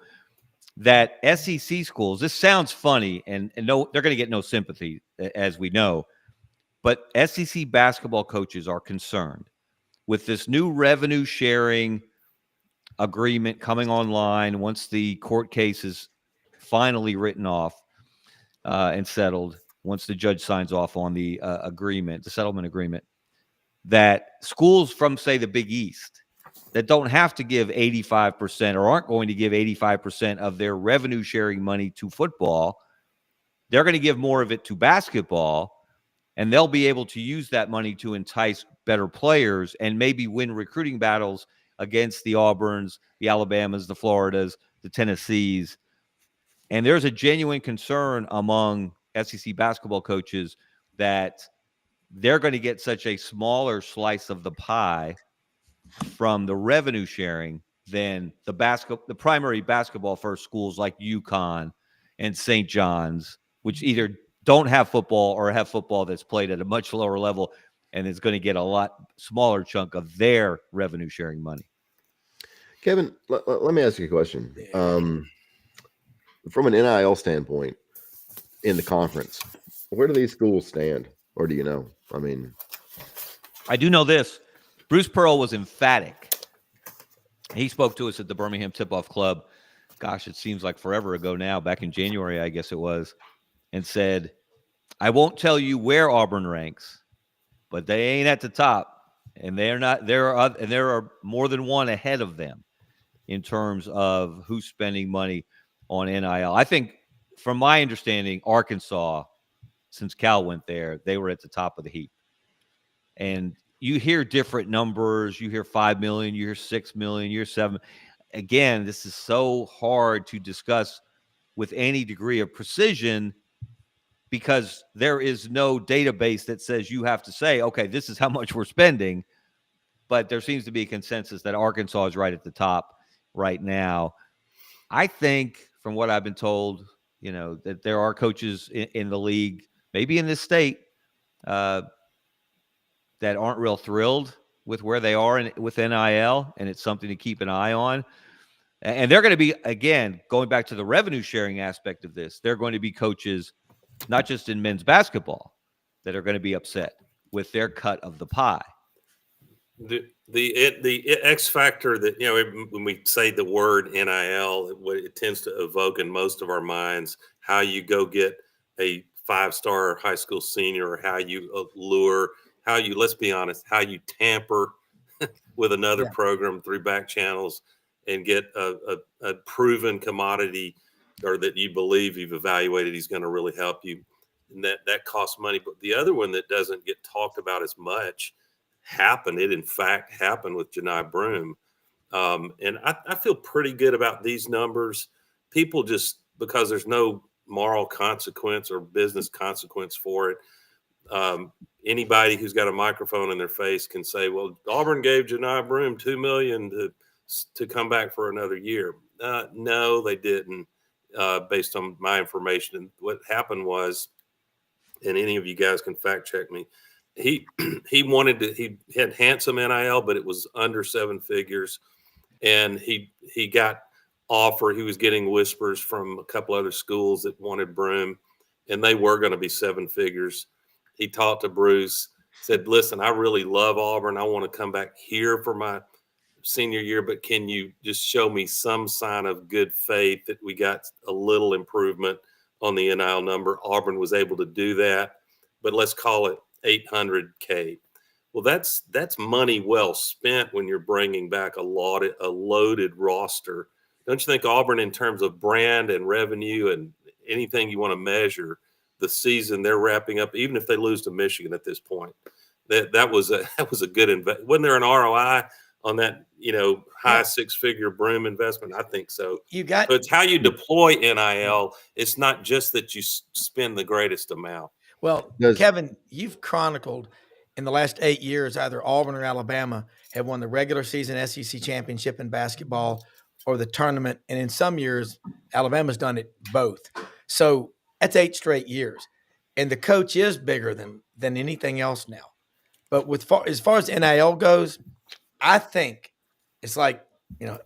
that SEC schools, this sounds funny, and no, they're going to get no sympathy, as we know, but SEC basketball coaches are concerned with this new revenue sharing agreement coming online once the court case is finally written off and settled, once the judge signs off on the agreement, the settlement agreement, that schools from, say, the Big East that don't have to give 85% or aren't going to give 85% of their revenue sharing money to football, they're going to give more of it to basketball, and they'll be able to use that money to entice better players and maybe win recruiting battles against the Auburns, the Alabamas, the Floridas, the Tennessees. And there's a genuine concern among SEC basketball coaches that they're going to get such a smaller slice of the pie from the revenue sharing than the primary basketball first schools like UConn and St. John's, which either don't have football or have football that's played at a much lower level and is going to get a lot smaller chunk of their revenue sharing money. Kevin, let me ask you a question. From an NIL standpoint in the conference, where do these schools stand? Or do you know? I mean, I do know this. Bruce Pearl was emphatic. He spoke to us at the Birmingham Tip-Off Club. Gosh, it seems like forever ago now, back in January, I guess it was, and said, I won't tell you where Auburn ranks, but they ain't at the top, and they're not. There are more than one ahead of them in terms of who's spending money on NIL. I think, from my understanding, Arkansas, since Cal went there, they were at the top of the heap. And you hear different numbers. You hear 5 million, you hear 6 million, you hear 7. Again, this is so hard to discuss with any degree of precision because there is no database that says you have to say, okay, this is how much we're spending. But there seems to be a consensus that Arkansas is right at the top right now. I think, from what I've been told, that there are coaches in the league, maybe in this state, that aren't real thrilled with where they are with NIL, and it's something to keep an eye on. And they're going to be, again, going back to the revenue sharing aspect of this, they're going to be coaches, not just in men's basketball, that are going to be upset with their cut of the pie. The X factor that, when we say the word NIL, it tends to evoke in most of our minds how you go get a 5-star high school senior, or how you lure, let's be honest, how you tamper with another program through back channels and get a proven commodity, or that you believe you've evaluated he's going to really help you. And that costs money. But the other one that doesn't get talked about as much happened. It in fact happened with Janai Broome. And I feel pretty good about these numbers. People just, because there's no moral consequence or business consequence for it. Anybody who's got a microphone in their face can say, well, Auburn gave Janai Broome $2 million to come back for another year. No, they didn't, based on my information. And what happened was, and any of you guys can fact check me, he had handsome NIL, but it was under 7 figures. And he got offer. He was getting whispers from a couple other schools that wanted Broome, and they were going to be 7 figures. He talked to Bruce, said, listen, I really love Auburn. I want to come back here for my senior year, but can you just show me some sign of good faith that we got a little improvement on the NIL number? Auburn was able to do that, but let's call it $800K. Well, that's money well spent when you're bringing back a loaded roster. Don't you think Auburn, in terms of brand and revenue and anything you want to measure, the season they're wrapping up, even if they lose to Michigan at this point, that was a good investment? Wasn't there an ROI on that, high 6-figure Broome investment? I think so. So it's how you deploy NIL. It's not just that you spend the greatest amount. Well, Kevin, you've chronicled in the last 8 years, either Auburn or Alabama have won the regular season SEC championship in basketball or the tournament. And in some years, Alabama's done it both. So that's 8 straight years. And the coach is bigger than anything else now. But as far as NIL goes, I think it's like,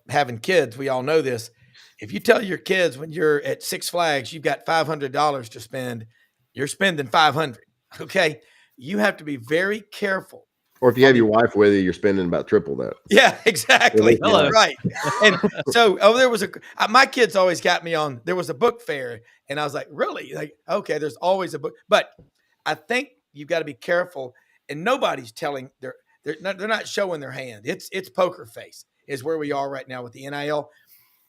having kids. We all know this. If you tell your kids when you're at Six Flags, you've got $500 to spend, you're spending $500. Okay. You have to be very careful. Or if you have your wife with you, you're spending about triple that. Yeah, exactly. Hello. Right. And so, there was my kids always got me on, there was a book fair, and I was like, really? Like, okay, there's always a book. But I think you've got to be careful, and nobody's telling, they're not showing their hand. It's poker face is where we are right now with the NIL.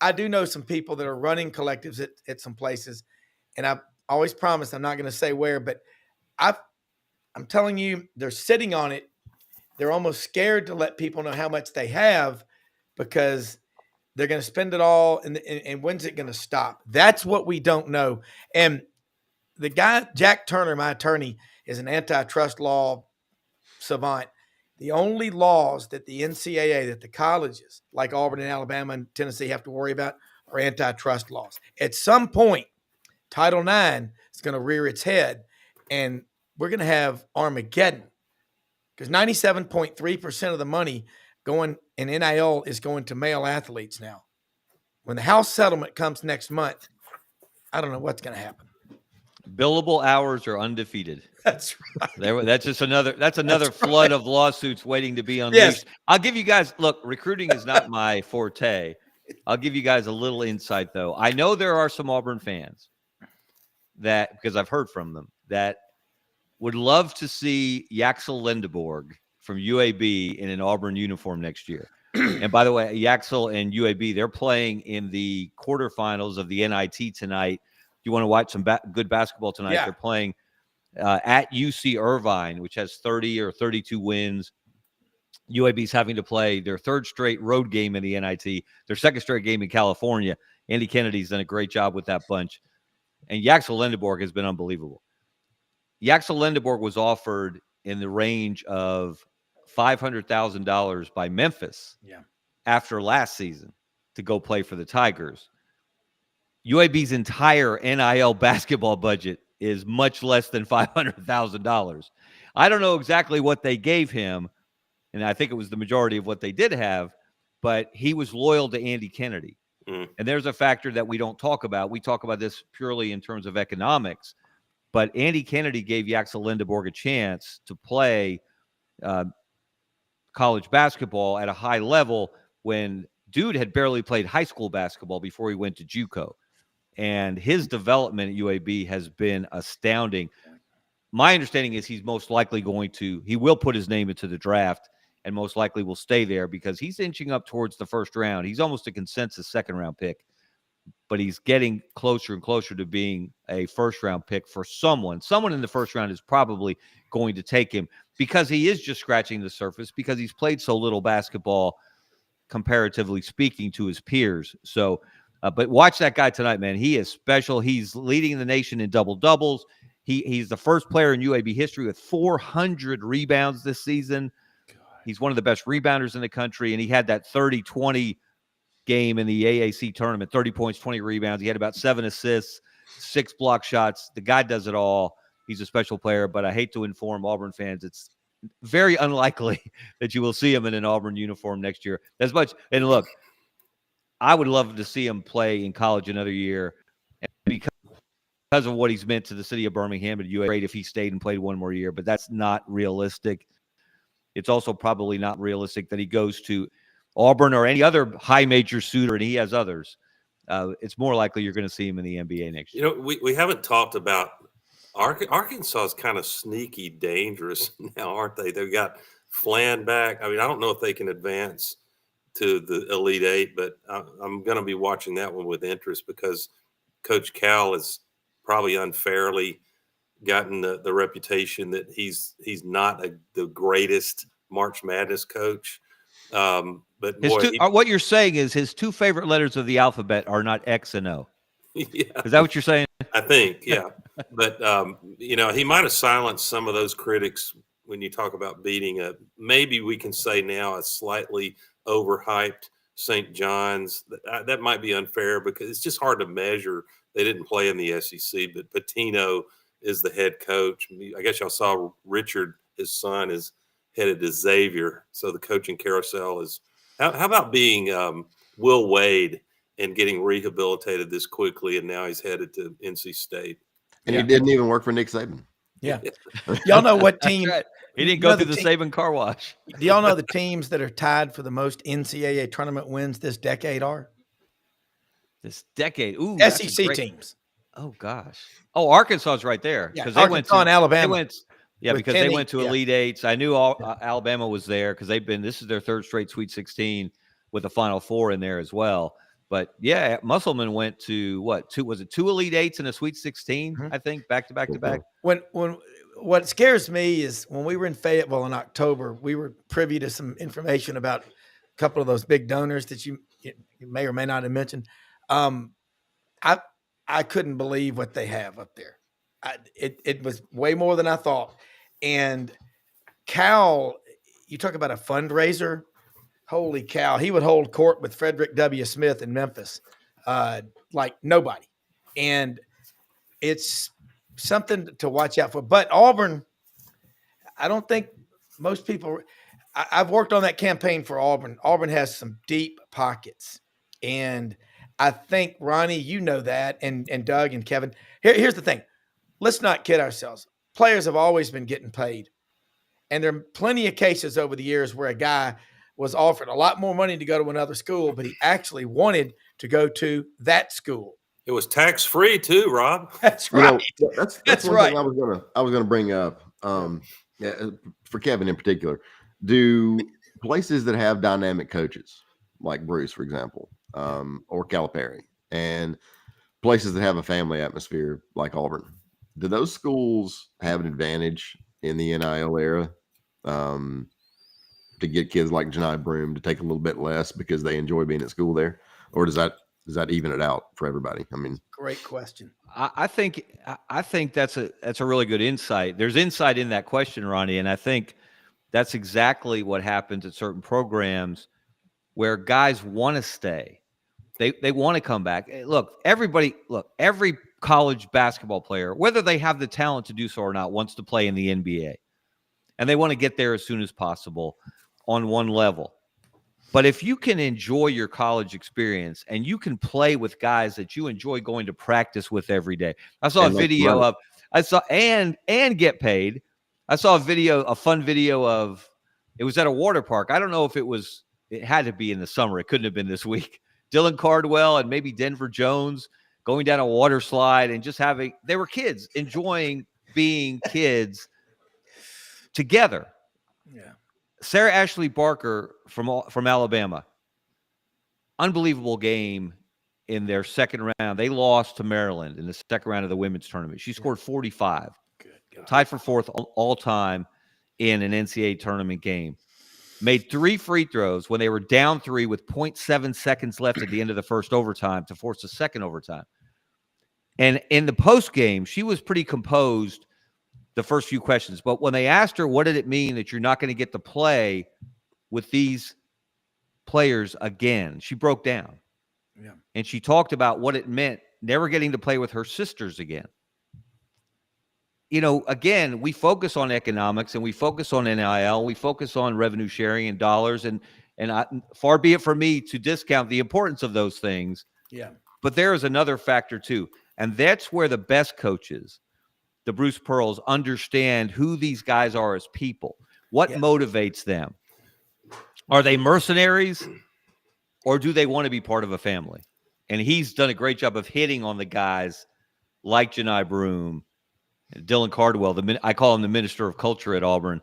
I do know some people that are running collectives at some places, and I've always promised I'm not going to say where, but I'm telling you, they're sitting on it. They're almost scared to let people know how much they have because they're going to spend it all. And when's it going to stop? That's what we don't know. And the guy, Jack Turner, my attorney, is an antitrust law savant. The only laws that the NCAA, that the colleges like Auburn and Alabama and Tennessee have to worry about are antitrust laws. At some point, Title IX is going to rear its head, and we're going to have Armageddon. Because 97.3% of the money going in NIL is going to male athletes now. When the House settlement comes next month, I don't know what's going to happen. Billable hours are undefeated. That's right. That's just another flood of lawsuits waiting to be unleashed. Yes. I'll give you guys, look, recruiting is not my forte. I'll give you guys a little insight, though. I know there are some Auburn fans because I've heard from them, that would love to see Yaxel Lindeborg from UAB in an Auburn uniform next year. And by the way, Yaxel and UAB, they're playing in the quarterfinals of the NIT tonight. You want to watch some good basketball tonight? Yeah. They're playing at UC Irvine, which has 30 or 32 wins. UAB's having to play their third straight road game in the NIT, their second straight game in California. Andy Kennedy's done a great job with that bunch. And Yaxel Lindeborg has been unbelievable. Yaxel Lindeborg was offered in the range of $500,000 by Memphis after last season to go play for the Tigers. UAB's entire NIL basketball budget is much less than $500,000. I don't know exactly what they gave him, and I think it was the majority of what they did have, but he was loyal to Andy Kennedy. And there's a factor that we don't talk about. We talk about this purely in terms of economics. But Andy Kennedy gave Yaxel Lindeborg a chance to play college basketball at a high level when dude had barely played high school basketball before he went to JUCO. And his development at UAB has been astounding. My understanding is he will put his name into the draft and most likely will stay there because he's inching up towards the first round. He's almost a consensus second-round pick. But he's getting closer and closer to being a first-round pick for someone. Someone in the first round is probably going to take him because he is just scratching the surface because he's played so little basketball, comparatively speaking, to his peers. So, but watch that guy tonight, man. He is special. He's leading the nation in double-doubles. He's the first player in UAB history with 400 rebounds this season. He's one of the best rebounders in the country, and he had that 30-20 game in the AAC tournament, 30 points, 20 rebounds. He had about 7 assists, 6 block shots. The guy does it all. He's a special player, but I hate to inform Auburn fans, it's very unlikely that you will see him in an Auburn uniform next year. As much, and look, I would love to see him play in college another year because of what he's meant to the city of Birmingham and UA. Great if he stayed and played one more year, but that's not realistic. It's also probably not realistic that he goes to Auburn or any other high major suitor, and he has others. It's more likely you're going to see him in the NBA next year. We haven't talked about Arkansas is kind of sneaky dangerous now, aren't they? They've got Flan back. I mean, I don't know if they can advance to the Elite Eight, but I'm going to be watching that one with interest because Coach Cal has probably unfairly gotten the reputation that he's not the greatest March Madness coach. But what you're saying is his 2 favorite letters of the alphabet are not X and O. Yeah. Is that what you're saying? I think, yeah. But, he might have silenced some of those critics when you talk about beating maybe we can say now a slightly overhyped St. John's. That might be unfair because it's just hard to measure. They didn't play in the SEC, but Pitino is the head coach. I guess y'all saw Richard, his son, is headed to Xavier. So the coaching carousel is. How about being Will Wade and getting rehabilitated this quickly, and now he's headed to NC State? And he didn't even work for Nick Saban. Yeah. Y'all know what team? Right. He didn't go through the Saban car wash. Do y'all know the teams that are tied for the most NCAA tournament wins this decade are? This decade. Ooh, SEC teams. Oh, gosh. Oh, Arkansas is right there. Yeah, Because they went to Alabama. Because they went to Elite Eights. I knew Alabama was there because this is their third straight Sweet 16 with a Final Four in there as well. But yeah, Musselman went to two Elite Eights and a Sweet 16, I think, back to back to back. When what scares me is when we were in Fayetteville in October, we were privy to some information about a couple of those big donors that you may or may not have mentioned. I couldn't believe what they have up there. It was way more than I thought. And Cal, you talk about a fundraiser. Holy cow. He would hold court with Frederick W. Smith in Memphis like nobody. And it's something to watch out for. But Auburn, I don't think most people – I've worked on that campaign for Auburn. Auburn has some deep pockets. And I think, Ronnie, you know that, and Doug and Kevin. Here's the thing. Let's not kid ourselves. Players have always been getting paid. And there are plenty of cases over the years where a guy was offered a lot more money to go to another school, but he actually wanted to go to that school. It was tax-free too, Rob. That's right. That's one thing I was gonna bring up. For Kevin in particular, do places that have dynamic coaches like Bruce, for example, or Calipari, and places that have a family atmosphere like Auburn, do those schools have an advantage in the NIL era to get kids like Janai Broome to take a little bit less because they enjoy being at school there? Or does that even it out for everybody? I mean, great question. I think that's a really good insight. There's insight in that question, Ronnie, and I think that's exactly what happens at certain programs where guys want to stay. They want to come back. Every college basketball player, whether they have the talent to do so or not, wants to play in the NBA. And they want to get there as soon as possible on one level. But if you can enjoy your college experience and you can play with guys that you enjoy going to practice with every day. I saw and get paid. I saw a fun video of, it was at a water park. I don't know if it had to be in the summer. It couldn't have been this week. Dylan Cardwell and maybe Denver Jones going down a water slide and just they were kids enjoying being kids together. Yeah. Sarah Ashley Barker from Alabama, unbelievable game in their second round. They lost to Maryland in the second round of the women's tournament. She scored 45, tied for fourth all time in an NCAA tournament game. Made 3 free throws when they were down 3 with 0.7 seconds left at the end of the first overtime to force the second overtime. And in the post game, she was pretty composed the first few questions. But when they asked her, what did it mean that you're not going to get to play with these players again? She broke down. Yeah. And she talked about what it meant never getting to play with her sisters again. Again, we focus on economics and we focus on NIL. We focus on revenue sharing and dollars. And far be it from me to discount the importance of those things. Yeah. But there is another factor too. And that's where the best coaches, the Bruce Pearls, understand who these guys are as people. What motivates them? Are they mercenaries or do they want to be part of a family? And he's done a great job of hitting on the guys like Janai Broome, Dylan Cardwell. I call him the minister of culture at Auburn.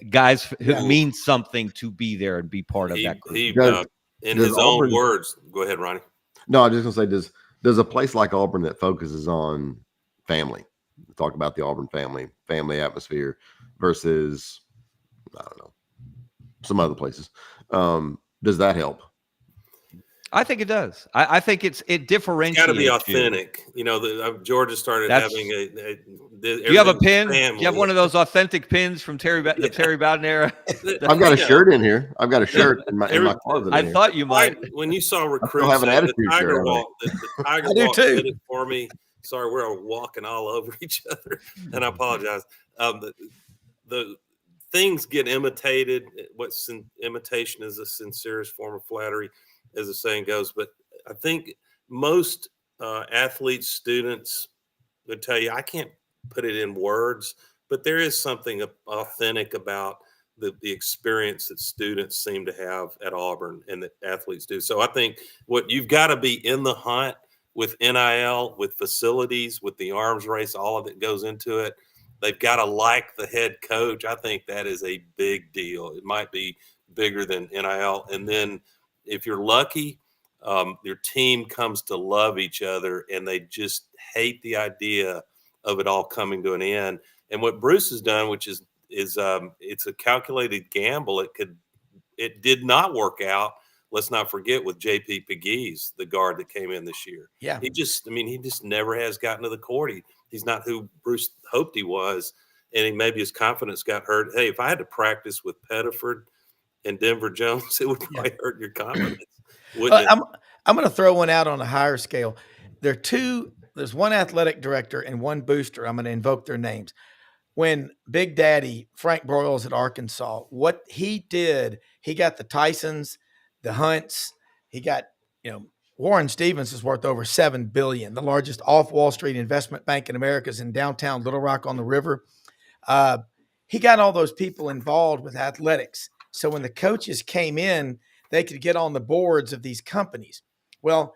Guys who mean something to be there and be part of that group. In his own words, go ahead, Ronnie. No, I'm just going to say, does a place like Auburn that focuses on family, talk about the Auburn family atmosphere versus, I don't know, some other places, does that help? I think it does. I think it differentiates. It's got to be you. authentic. You know, Georgia started having Do you have a pin? family. Do you have one of those authentic pins from the Terry Bowden era? I've got a shirt in here. I've got a shirt in my closet. I thought you might. When you saw recruits, I still have an say, attitude the Tiger shirt. Walk, the Tiger I do Walk too. did it for me. Sorry, we're all walking all over each other, and I apologize. The things get imitated. Imitation is the sincerest form of flattery, as the saying goes. But I think most athletes, students would tell you, I can't put it in words, but there is something authentic about the experience that students seem to have at Auburn and that athletes do. So I think what you've got to be in the hunt with NIL, with facilities, with the arms race, all of it goes into it. They've got to like the head coach. I think that is a big deal. It might be bigger than NIL. And then if you're lucky, your team comes to love each other and they just hate the idea of it all coming to an end. And what Bruce has done, which is it's a calculated gamble. It did not work out. Let's not forget with JP Pegues, the guard that came in this year. Yeah. He just never has gotten to the court. He's not who Bruce hoped he was. And maybe his confidence got hurt. Hey, if I had to practice with Pettiford and Denver Jones, it would probably hurt your confidence. I'm going to throw one out on a higher scale. There's one athletic director and one booster. I'm going to invoke their names. When Big Daddy Frank Broyles at Arkansas, what he did, he got the Tysons, the Hunts. He got, Warren Stevens is worth over $7 billion, the largest off Wall Street investment bank in America is in downtown Little Rock on the river. He got all those people involved with athletics. So when the coaches came in, they could get on the boards of these companies. Well,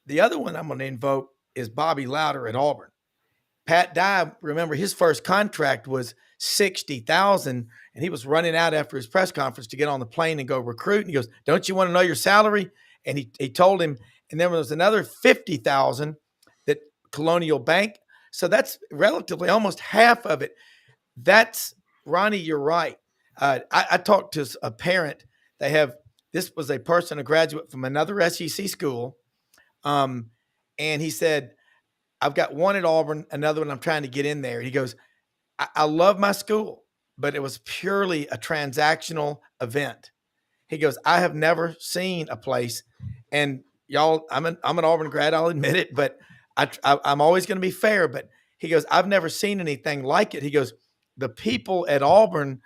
the other one I'm going to invoke is Bobby Louder at Auburn. Pat Dye, remember his first contract was $60,000, and he was running out after his press conference to get on the plane and go recruit. And he goes, "Don't you want to know your salary?" And he told him. And then there was another $50,000 that Colonial Bank. So that's relatively almost half of it. That's Ronnie. You're right. I talked to a parent. This was a graduate from another SEC school, and he said, "I've got one at Auburn, another one I'm trying to get in there." He goes, I love my school, but it was purely a transactional event. He goes, "I have never seen a place," and y'all, I'm an Auburn grad, I'll admit it, but I'm always going to be fair. But he goes, "I've never seen anything like it." He goes, "The people at Auburn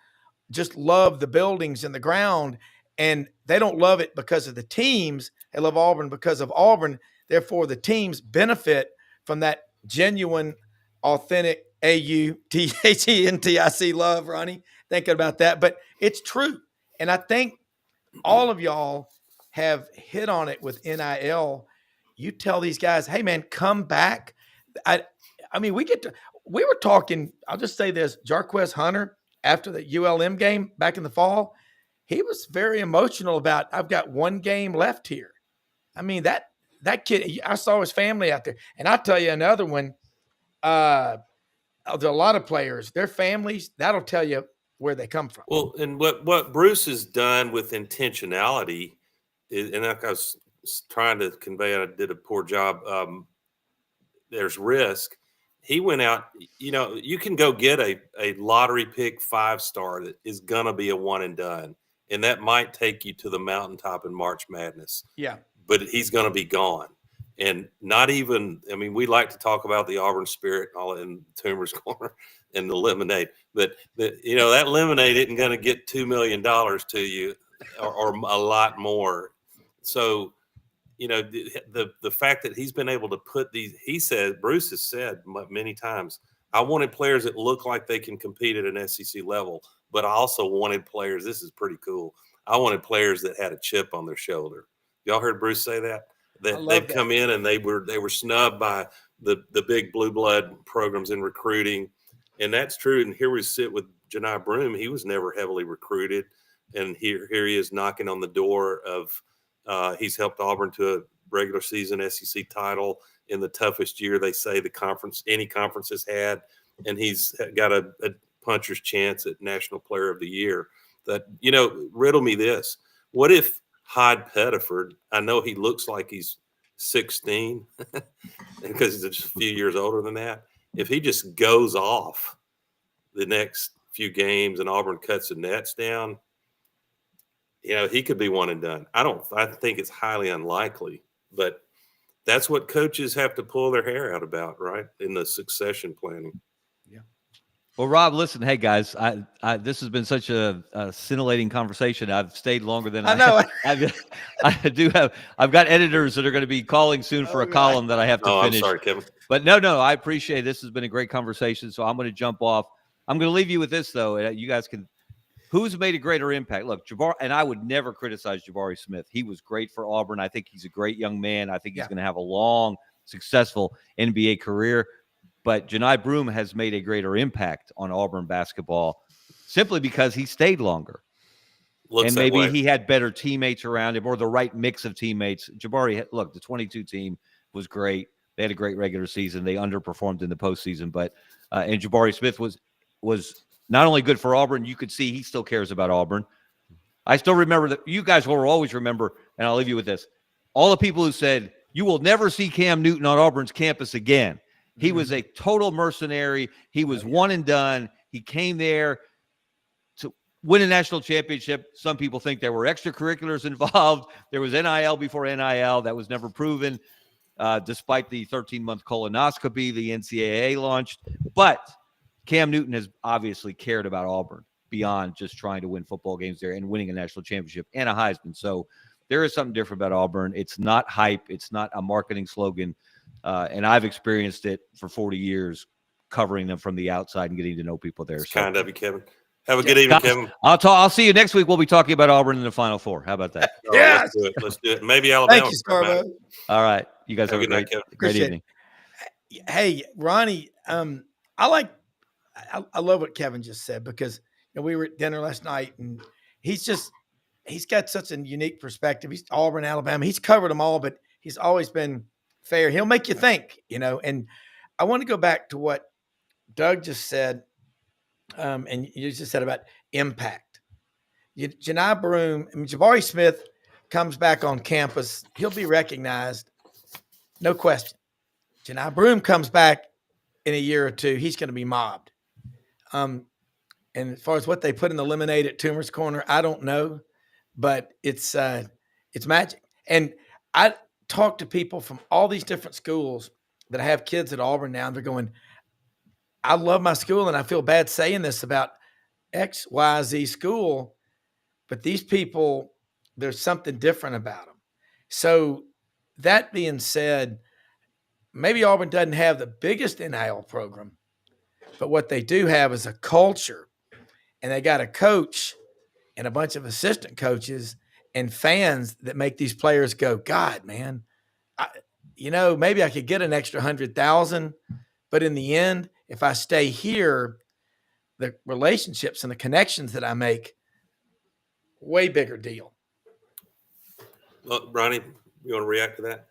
just love the buildings and the ground, and they don't love it because of the teams. They love Auburn because of Auburn. Therefore, the teams benefit from that genuine, authentic AUTHENTIC love." Ronnie, thinking about that, but it's true. And I think all of y'all have hit on it with NIL. You tell these guys, "Hey man, come back." I mean, we were talking, I'll just say this, Jarquez Hunter, after the ULM game back in the fall, he was very emotional about, "I've got one game left here." I mean, that kid, I saw his family out there. And I'll tell you another one. There's a lot of players, their families, that'll tell you where they come from. Well, and what Bruce has done with intentionality is, and like I was trying to convey, I did a poor job. There's risk. He went out, you can go get a lottery pick 5-star that is going to be a one and done. And that might take you to the mountaintop in March Madness. Yeah. But he's going to be gone. And not even, we like to talk about the Auburn spirit and all in Toomer's Corner and the lemonade. But, that lemonade isn't going to get $2 million to you or a lot more. So, the fact that he's been able to put Bruce has said many times, "I wanted players that look like they can compete at an SEC level, but I also wanted players," this is pretty cool, "I wanted players that had a chip on their shoulder." Y'all heard Bruce say that? That they've come in and they were snubbed by the big blue blood programs in recruiting. And that's true. And here we sit with Janai Broome. He was never heavily recruited. And here he is knocking on the door of he's helped Auburn to a regular season SEC title in the toughest year they say any conference has had. And he's got a puncher's chance at National Player of the Year. That, riddle me this. What if Hyde Pettiford. I know he looks like he's 16 because he's just a few years older than that. If he just goes off the next few games and Auburn cuts the nets down, he could be one and done. I think it's highly unlikely, but that's what coaches have to pull their hair out about, right? In the succession planning. Yeah. Well, Rob, listen, hey guys, this has been such a scintillating conversation. I've stayed longer than I know. I've got editors that are going to be calling soon for a column that I have to finish. I'm sorry, Kevin. But no, I appreciate it. This has been a great conversation. So I'm going to jump off. I'm going to leave you with this though. You guys can. Who's made a greater impact? Look, Jabari, and I would never criticize Jabari Smith. He was great for Auburn. I think he's a great young man. I think he's going to have a long, successful NBA career. But Johni Broome has made a greater impact on Auburn basketball simply because he stayed longer. Looks and maybe that way. he had better teammates around him or the right mix of teammates. Jabari, look, the 22 team was great. They had a great regular season. They underperformed in the postseason. But and Jabari Smith was not only good for Auburn, you could see he still cares about Auburn. I still remember that. You guys will always remember, and I'll leave you with this. All the people who said, you will never see Cam Newton on Auburn's campus again. He was a total mercenary. He was one and done. He came there to win a national championship. Some people think there were extracurriculars involved. There was NIL before NIL. That was never proven, despite the 13-month colonoscopy the NCAA launched. But Cam Newton has obviously cared about Auburn beyond just trying to win football games there and winning a national championship and a Heisman. So there is something different about Auburn. It's not hype. It's not a marketing slogan. And I've experienced it for 40 years, covering them from the outside and getting to know people there. It's kind of you, Kevin. Have a good evening, guys, Kevin. I'll see you next week. We'll be talking about Auburn in the Final Four. How about that? Yes. Let's do it. Maybe Alabama. Thank you, Scarbo. All right. You guys have a good night, Kevin. great Appreciate evening. Hey, Ronnie, I love what Kevin just said because we were at dinner last night and he's got such a unique perspective. He's Auburn, Alabama. He's covered them all, but he's always been fair. He'll make you think, and I want to go back to what Doug just said. And you just said about impact. Johni Broome, Jabari Smith comes back on campus. He'll be recognized. No question. Johni Broome comes back in a year or two. He's going to be mobbed. And as far as what they put in the lemonade at Toomer's Corner, I don't know, but it's magic. And I talk to people from all these different schools that have kids at Auburn now, and they're going, I love my school, and I feel bad saying this about X, Y, Z school, but these people, there's something different about them. So that being said, maybe Auburn doesn't have the biggest NIL program, but what they do have is a culture, and they got a coach and a bunch of assistant coaches and fans that make these players go, God, man, maybe I could get an extra 100,000, but in the end, if I stay here, the relationships and the connections that I make, way bigger deal. Well, Ronnie, you want to react to that?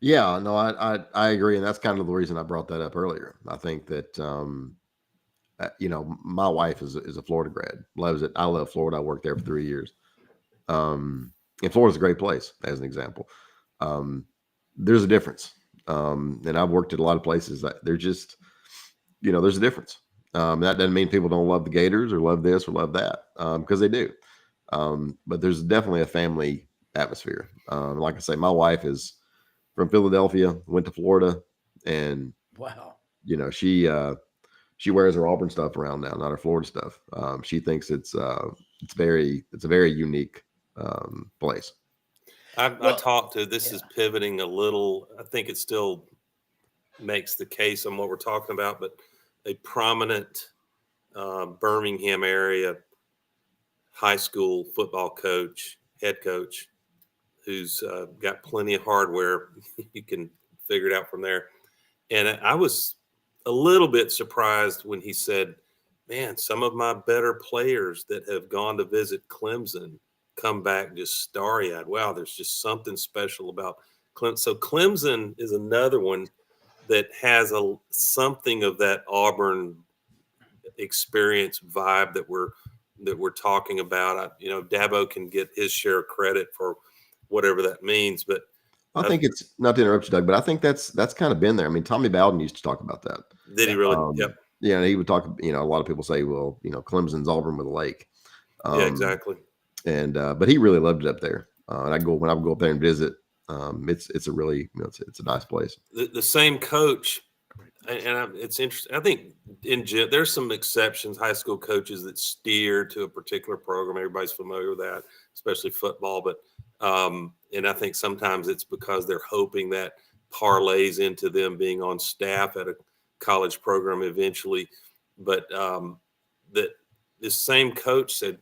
Yeah, no, I agree, and that's kind of the reason I brought that up earlier. I think that my wife is a Florida grad, loves it. I love Florida. I worked there for 3 years. And Florida's a great place, as an example. There's a difference, and I've worked at a lot of places that they're just, there's a difference. That doesn't mean people don't love the Gators or love this or love that, because they do. But there's definitely a family atmosphere. Like I say, my wife is from Philadelphia, went to Florida, and wow, she wears her Auburn stuff around now, not her Florida stuff. She thinks it's a very unique place. I talked to, this is pivoting a little. I think it still makes the case on what we're talking about, but a prominent Birmingham area high school football coach, head coach, who's got plenty of hardware. You can figure it out from there. And I was a little bit surprised when he said, man, some of my better players that have gone to visit Clemson come back just starry-eyed. Wow, there's just something special about Clemson. So Clemson is another one that has something of that Auburn experience vibe that we're that we're talking about. Dabo can get his share of credit for whatever that means, but I think it's, not to interrupt you, Doug, but I think that's kind of been there. I mean, Tommy Bowden used to talk about that. did he really? Yep. Yeah, and he would talk. A lot of people say, well, Clemson's Auburn with a lake. Yeah, exactly. And but he really loved it up there. And when I would go up there and visit, it's a really it's a nice place. The same coach, and it's interesting. I think there's some exceptions, high school coaches that steer to a particular program. Everybody's familiar with that, especially football. But and I think sometimes it's because they're hoping that parlays into them being on staff at a college program eventually. But that this same coach said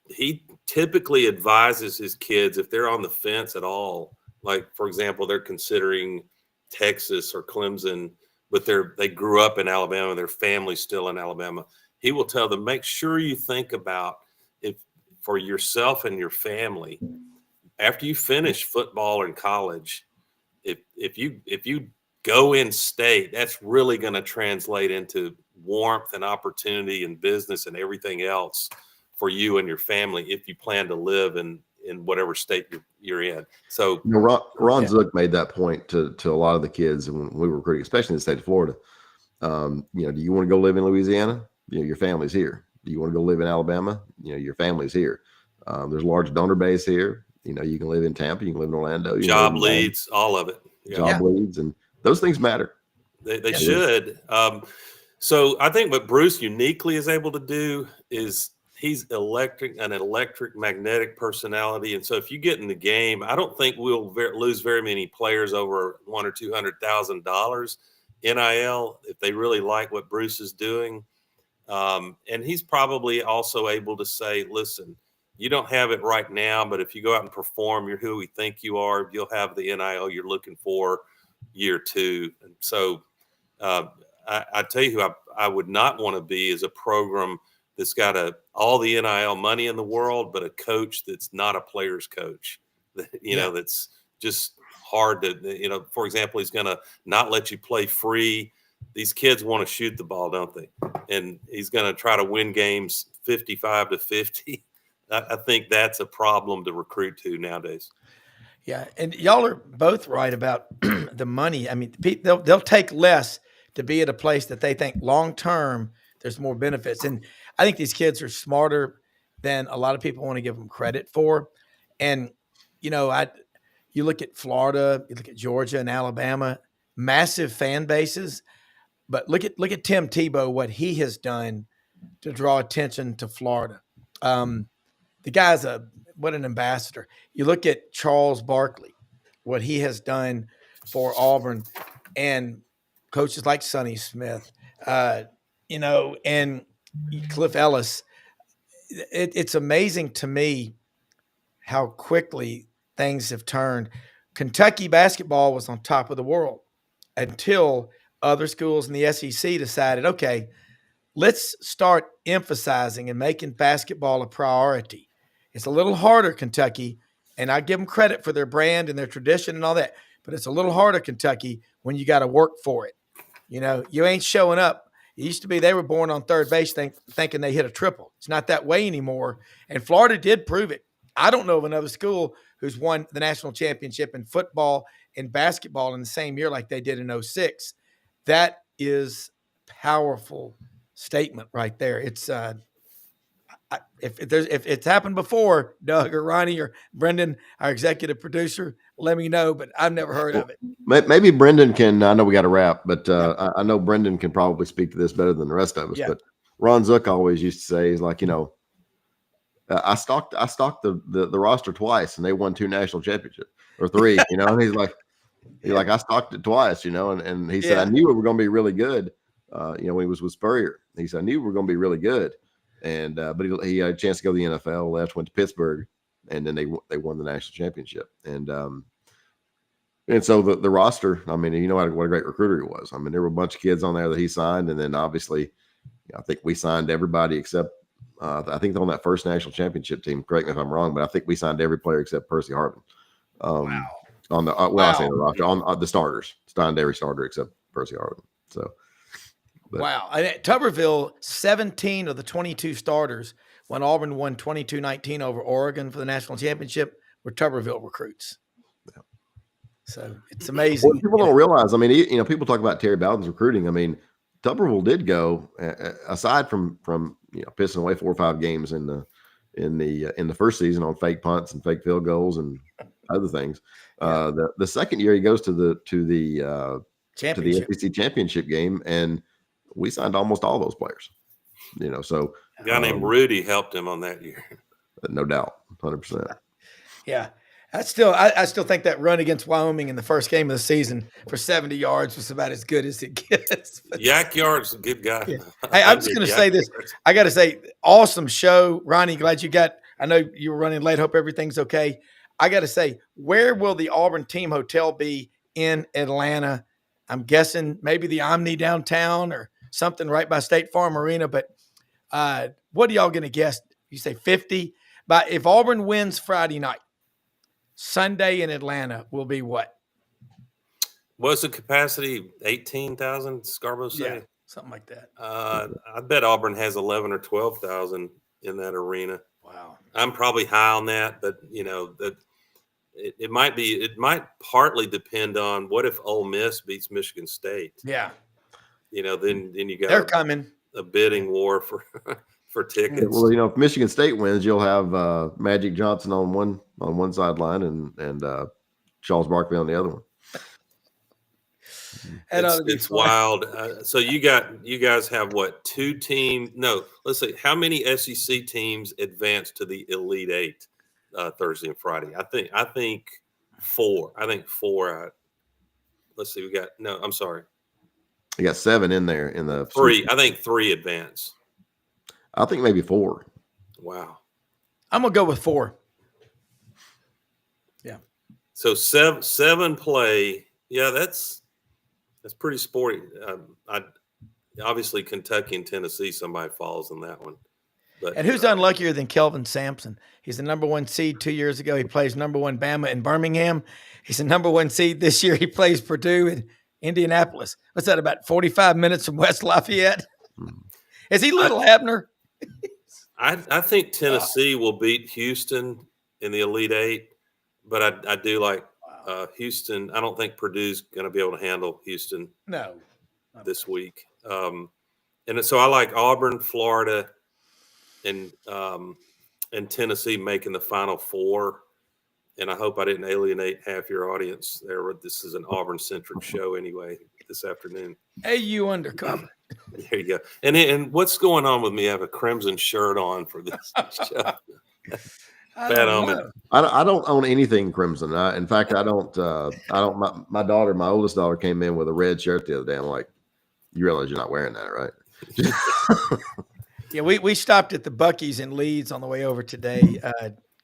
he typically advises his kids if they're on the fence at all. Like, for example, they're considering Texas or Clemson, but they grew up in Alabama, their family's still in Alabama. He will tell them, make sure you think about if for yourself and your family, after you finish football in college, if you go in state, that's really going to translate into warmth and opportunity and business and everything else for you and your family if you plan to live in whatever state you're in. So Ron Zook made that point to a lot of the kids when we were recruiting, especially in the state of Florida. Do you want to go live in Louisiana? Your family's here. Do you want to go live in Alabama? Your family's here. There's a large donor base here. You can live in Tampa, you can live in Orlando. Job leads, all of it. Yeah. Job leads, and those things matter. They should. So I think what Bruce uniquely is able to do is he's an electric magnetic personality. And so if you get in the game, I don't think we'll lose very many players over $100,000 or $200,000 NIL if they really like what Bruce is doing. And he's probably also able to say, listen, you don't have it right now, but if you go out and perform, you're who we think you are, you'll have the NIL you're looking for year two. And so I tell you who I would not want to be is a program that's got all the NIL money in the world, but a coach that's not a player's coach, that's just hard to, for example, he's going to not let you play free. These kids want to shoot the ball, don't they? And he's going to try to win games 55-50. I think that's a problem to recruit to nowadays. Yeah, and y'all are both right about the money. I mean, they'll take less to be at a place that they think long term there's more benefits. And I think these kids are smarter than a lot of people want to give them credit for. And you look at Florida, you look at Georgia and Alabama, massive fan bases. But look at Tim Tebow, what he has done to draw attention to Florida. The guy's what an ambassador. You look at Charles Barkley, what he has done for Auburn, and coaches like Sonny Smith, and Cliff Ellis. It's amazing to me how quickly things have turned. Kentucky basketball was on top of the world until other schools in the SEC decided, okay, let's start emphasizing and making basketball a priority. It's a little harder, Kentucky, and I give them credit for their brand and their tradition and all that, but it's a little harder, Kentucky, when you got to work for it. You ain't showing up. It used to be they were born on third base thinking they hit a triple. It's not that way anymore, and Florida did prove it. I don't know of another school who's won the national championship in football and basketball in the same year like they did in 2006. That is powerful statement right there. It's if it's happened before, Doug or Ronnie or Brendan, our executive producer, let me know, but I've never heard of it. Maybe Brendan can. I know we got to wrap, but I know Brendan can probably speak to this better than the rest of us. Yeah. But Ron Zook always used to say, he's like, I stalked the roster twice, and they won 2 national championships or 3. And he's like I stalked it twice, and he said I knew we were going to be really good. When he was with Spurrier, he said I knew we were going to be really good. And but he had a chance to go to the NFL, went to Pittsburgh, and then they won the national championship. And so the roster, I mean, what a great recruiter he was. I mean, there were a bunch of kids on there that he signed, and then obviously, I think we signed everybody except I think on that first national championship team. Correct me if I'm wrong, but I think we signed every player except Percy Harvin. Wow. On the I say the roster on the starters, signed every starter except Percy Harvin. So. Wow. At Tuberville, 17 of the 22 starters when Auburn won 22-19 over Oregon for the national championship were Tuberville recruits. Yeah. So it's amazing. Well, people don't realize. I mean, people talk about Terry Bowden's recruiting. I mean, Tuberville did go aside from pissing away 4 or 5 games in the first season on fake punts and fake field goals and other things. The second year he goes to the SEC championship game, and we signed almost all those players. So a guy named Rudy helped him on that year. No doubt, 100%. Yeah. I still think that run against Wyoming in the first game of the season for 70 yards was about as good as it gets. Yak Yard's a good guy. Yeah. Hey, I'm just going to say this. I got to say, awesome show. Ronnie, glad you got – I know you were running late. Hope everything's okay. I got to say, where will the Auburn team hotel be in Atlanta? I'm guessing maybe the Omni downtown or something right by State Farm Arena. But what are y'all going to guess? You say 50? But if Auburn wins Friday night, Sunday in Atlanta will be what? What's the capacity? 18,000, Scarborough say? Yeah, something like that. I bet Auburn has 11 or 12,000 in that arena. Wow. I'm probably high on that, but that it might partly depend on what if Ole Miss beats Michigan State. Yeah. Then you got they're coming. A bidding war for tickets. Well, if Michigan State wins, you'll have Magic Johnson on one sideline and Charles Barkley on the other one. It's wild. So you guys have what, 2 teams? No, let's see. How many SEC teams advanced to the Elite Eight Thursday and Friday? I think 4. I think 4. Let's see. I'm sorry. You got 7 in there in the 3. I think 3 advance. I think maybe 4. Wow. I'm gonna go with 4. Yeah. So 7 play. Yeah, that's pretty sporty. Obviously Kentucky and Tennessee, somebody falls in that one. But and who's unluckier than Kelvin Sampson? He's the number 1 seed 2 years ago. He plays number 1 Bama in Birmingham. He's the number 1 seed this year. He plays Purdue in Indianapolis. What's that, about 45 minutes from West Lafayette? Is he Little Abner? I think Tennessee will beat Houston in the Elite Eight, but I do like Houston. I don't think Purdue's going to be able to handle Houston this week. And so I like Auburn, Florida, and Tennessee making the Final Four. And I hope I didn't alienate half your audience there. This is an Auburn-centric show anyway this afternoon. AU Undercover. There you go. And what's going on with me? I have a crimson shirt on for this show. Bad omen. I don't own anything crimson. In fact, I don't. My daughter, my oldest daughter, came in with a red shirt the other day. I'm like, you realize you're not wearing that, right? Yeah, we stopped at the Buc-ee's in Leeds on the way over today.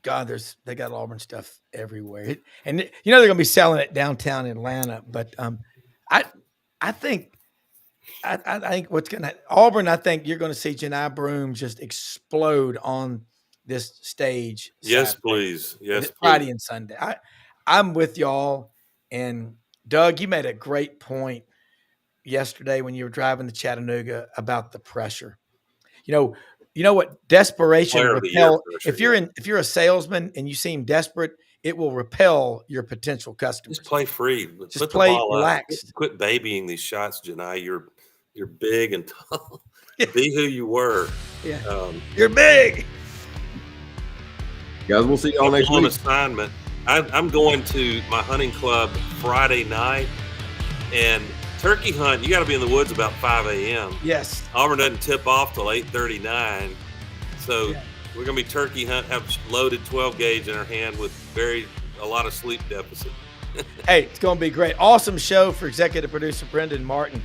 God, they got Auburn stuff everywhere, and they're going to be selling it downtown Atlanta. But I think what's going to Auburn. I think you're going to see Janai Broome just explode on this stage. Yes, Saturday. Please. Yes, Friday please. and Sunday. I'm with y'all. And Doug, you made a great point yesterday when you were driving to Chattanooga about the pressure. You know what? Desperation repel. If you're a salesman and you seem desperate, it will repel your potential customers. Just play free. Just play relaxed. Quit babying these shots, Janai. You're big and tall. Be who you were. Yeah. You're big. Guys, we'll see y'all next week. On assignment. I'm going to my hunting club Friday night, and turkey hunt, you got to be in the woods about 5 a.m. Yes. Auburn doesn't tip off till 8:39. So we're going to be turkey hunt, have loaded 12 gauge in our hand with a lot of sleep deficit. Hey, it's going to be great. Awesome show for executive producer Brendan Martin.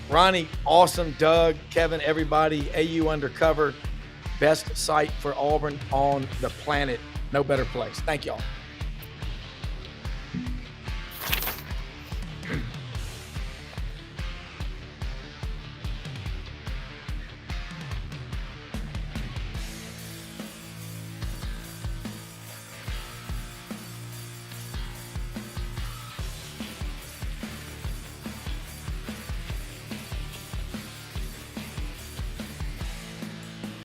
Ronnie, awesome. Doug, Kevin, everybody. AU Undercover, best site for Auburn on the planet. No better place. Thank y'all.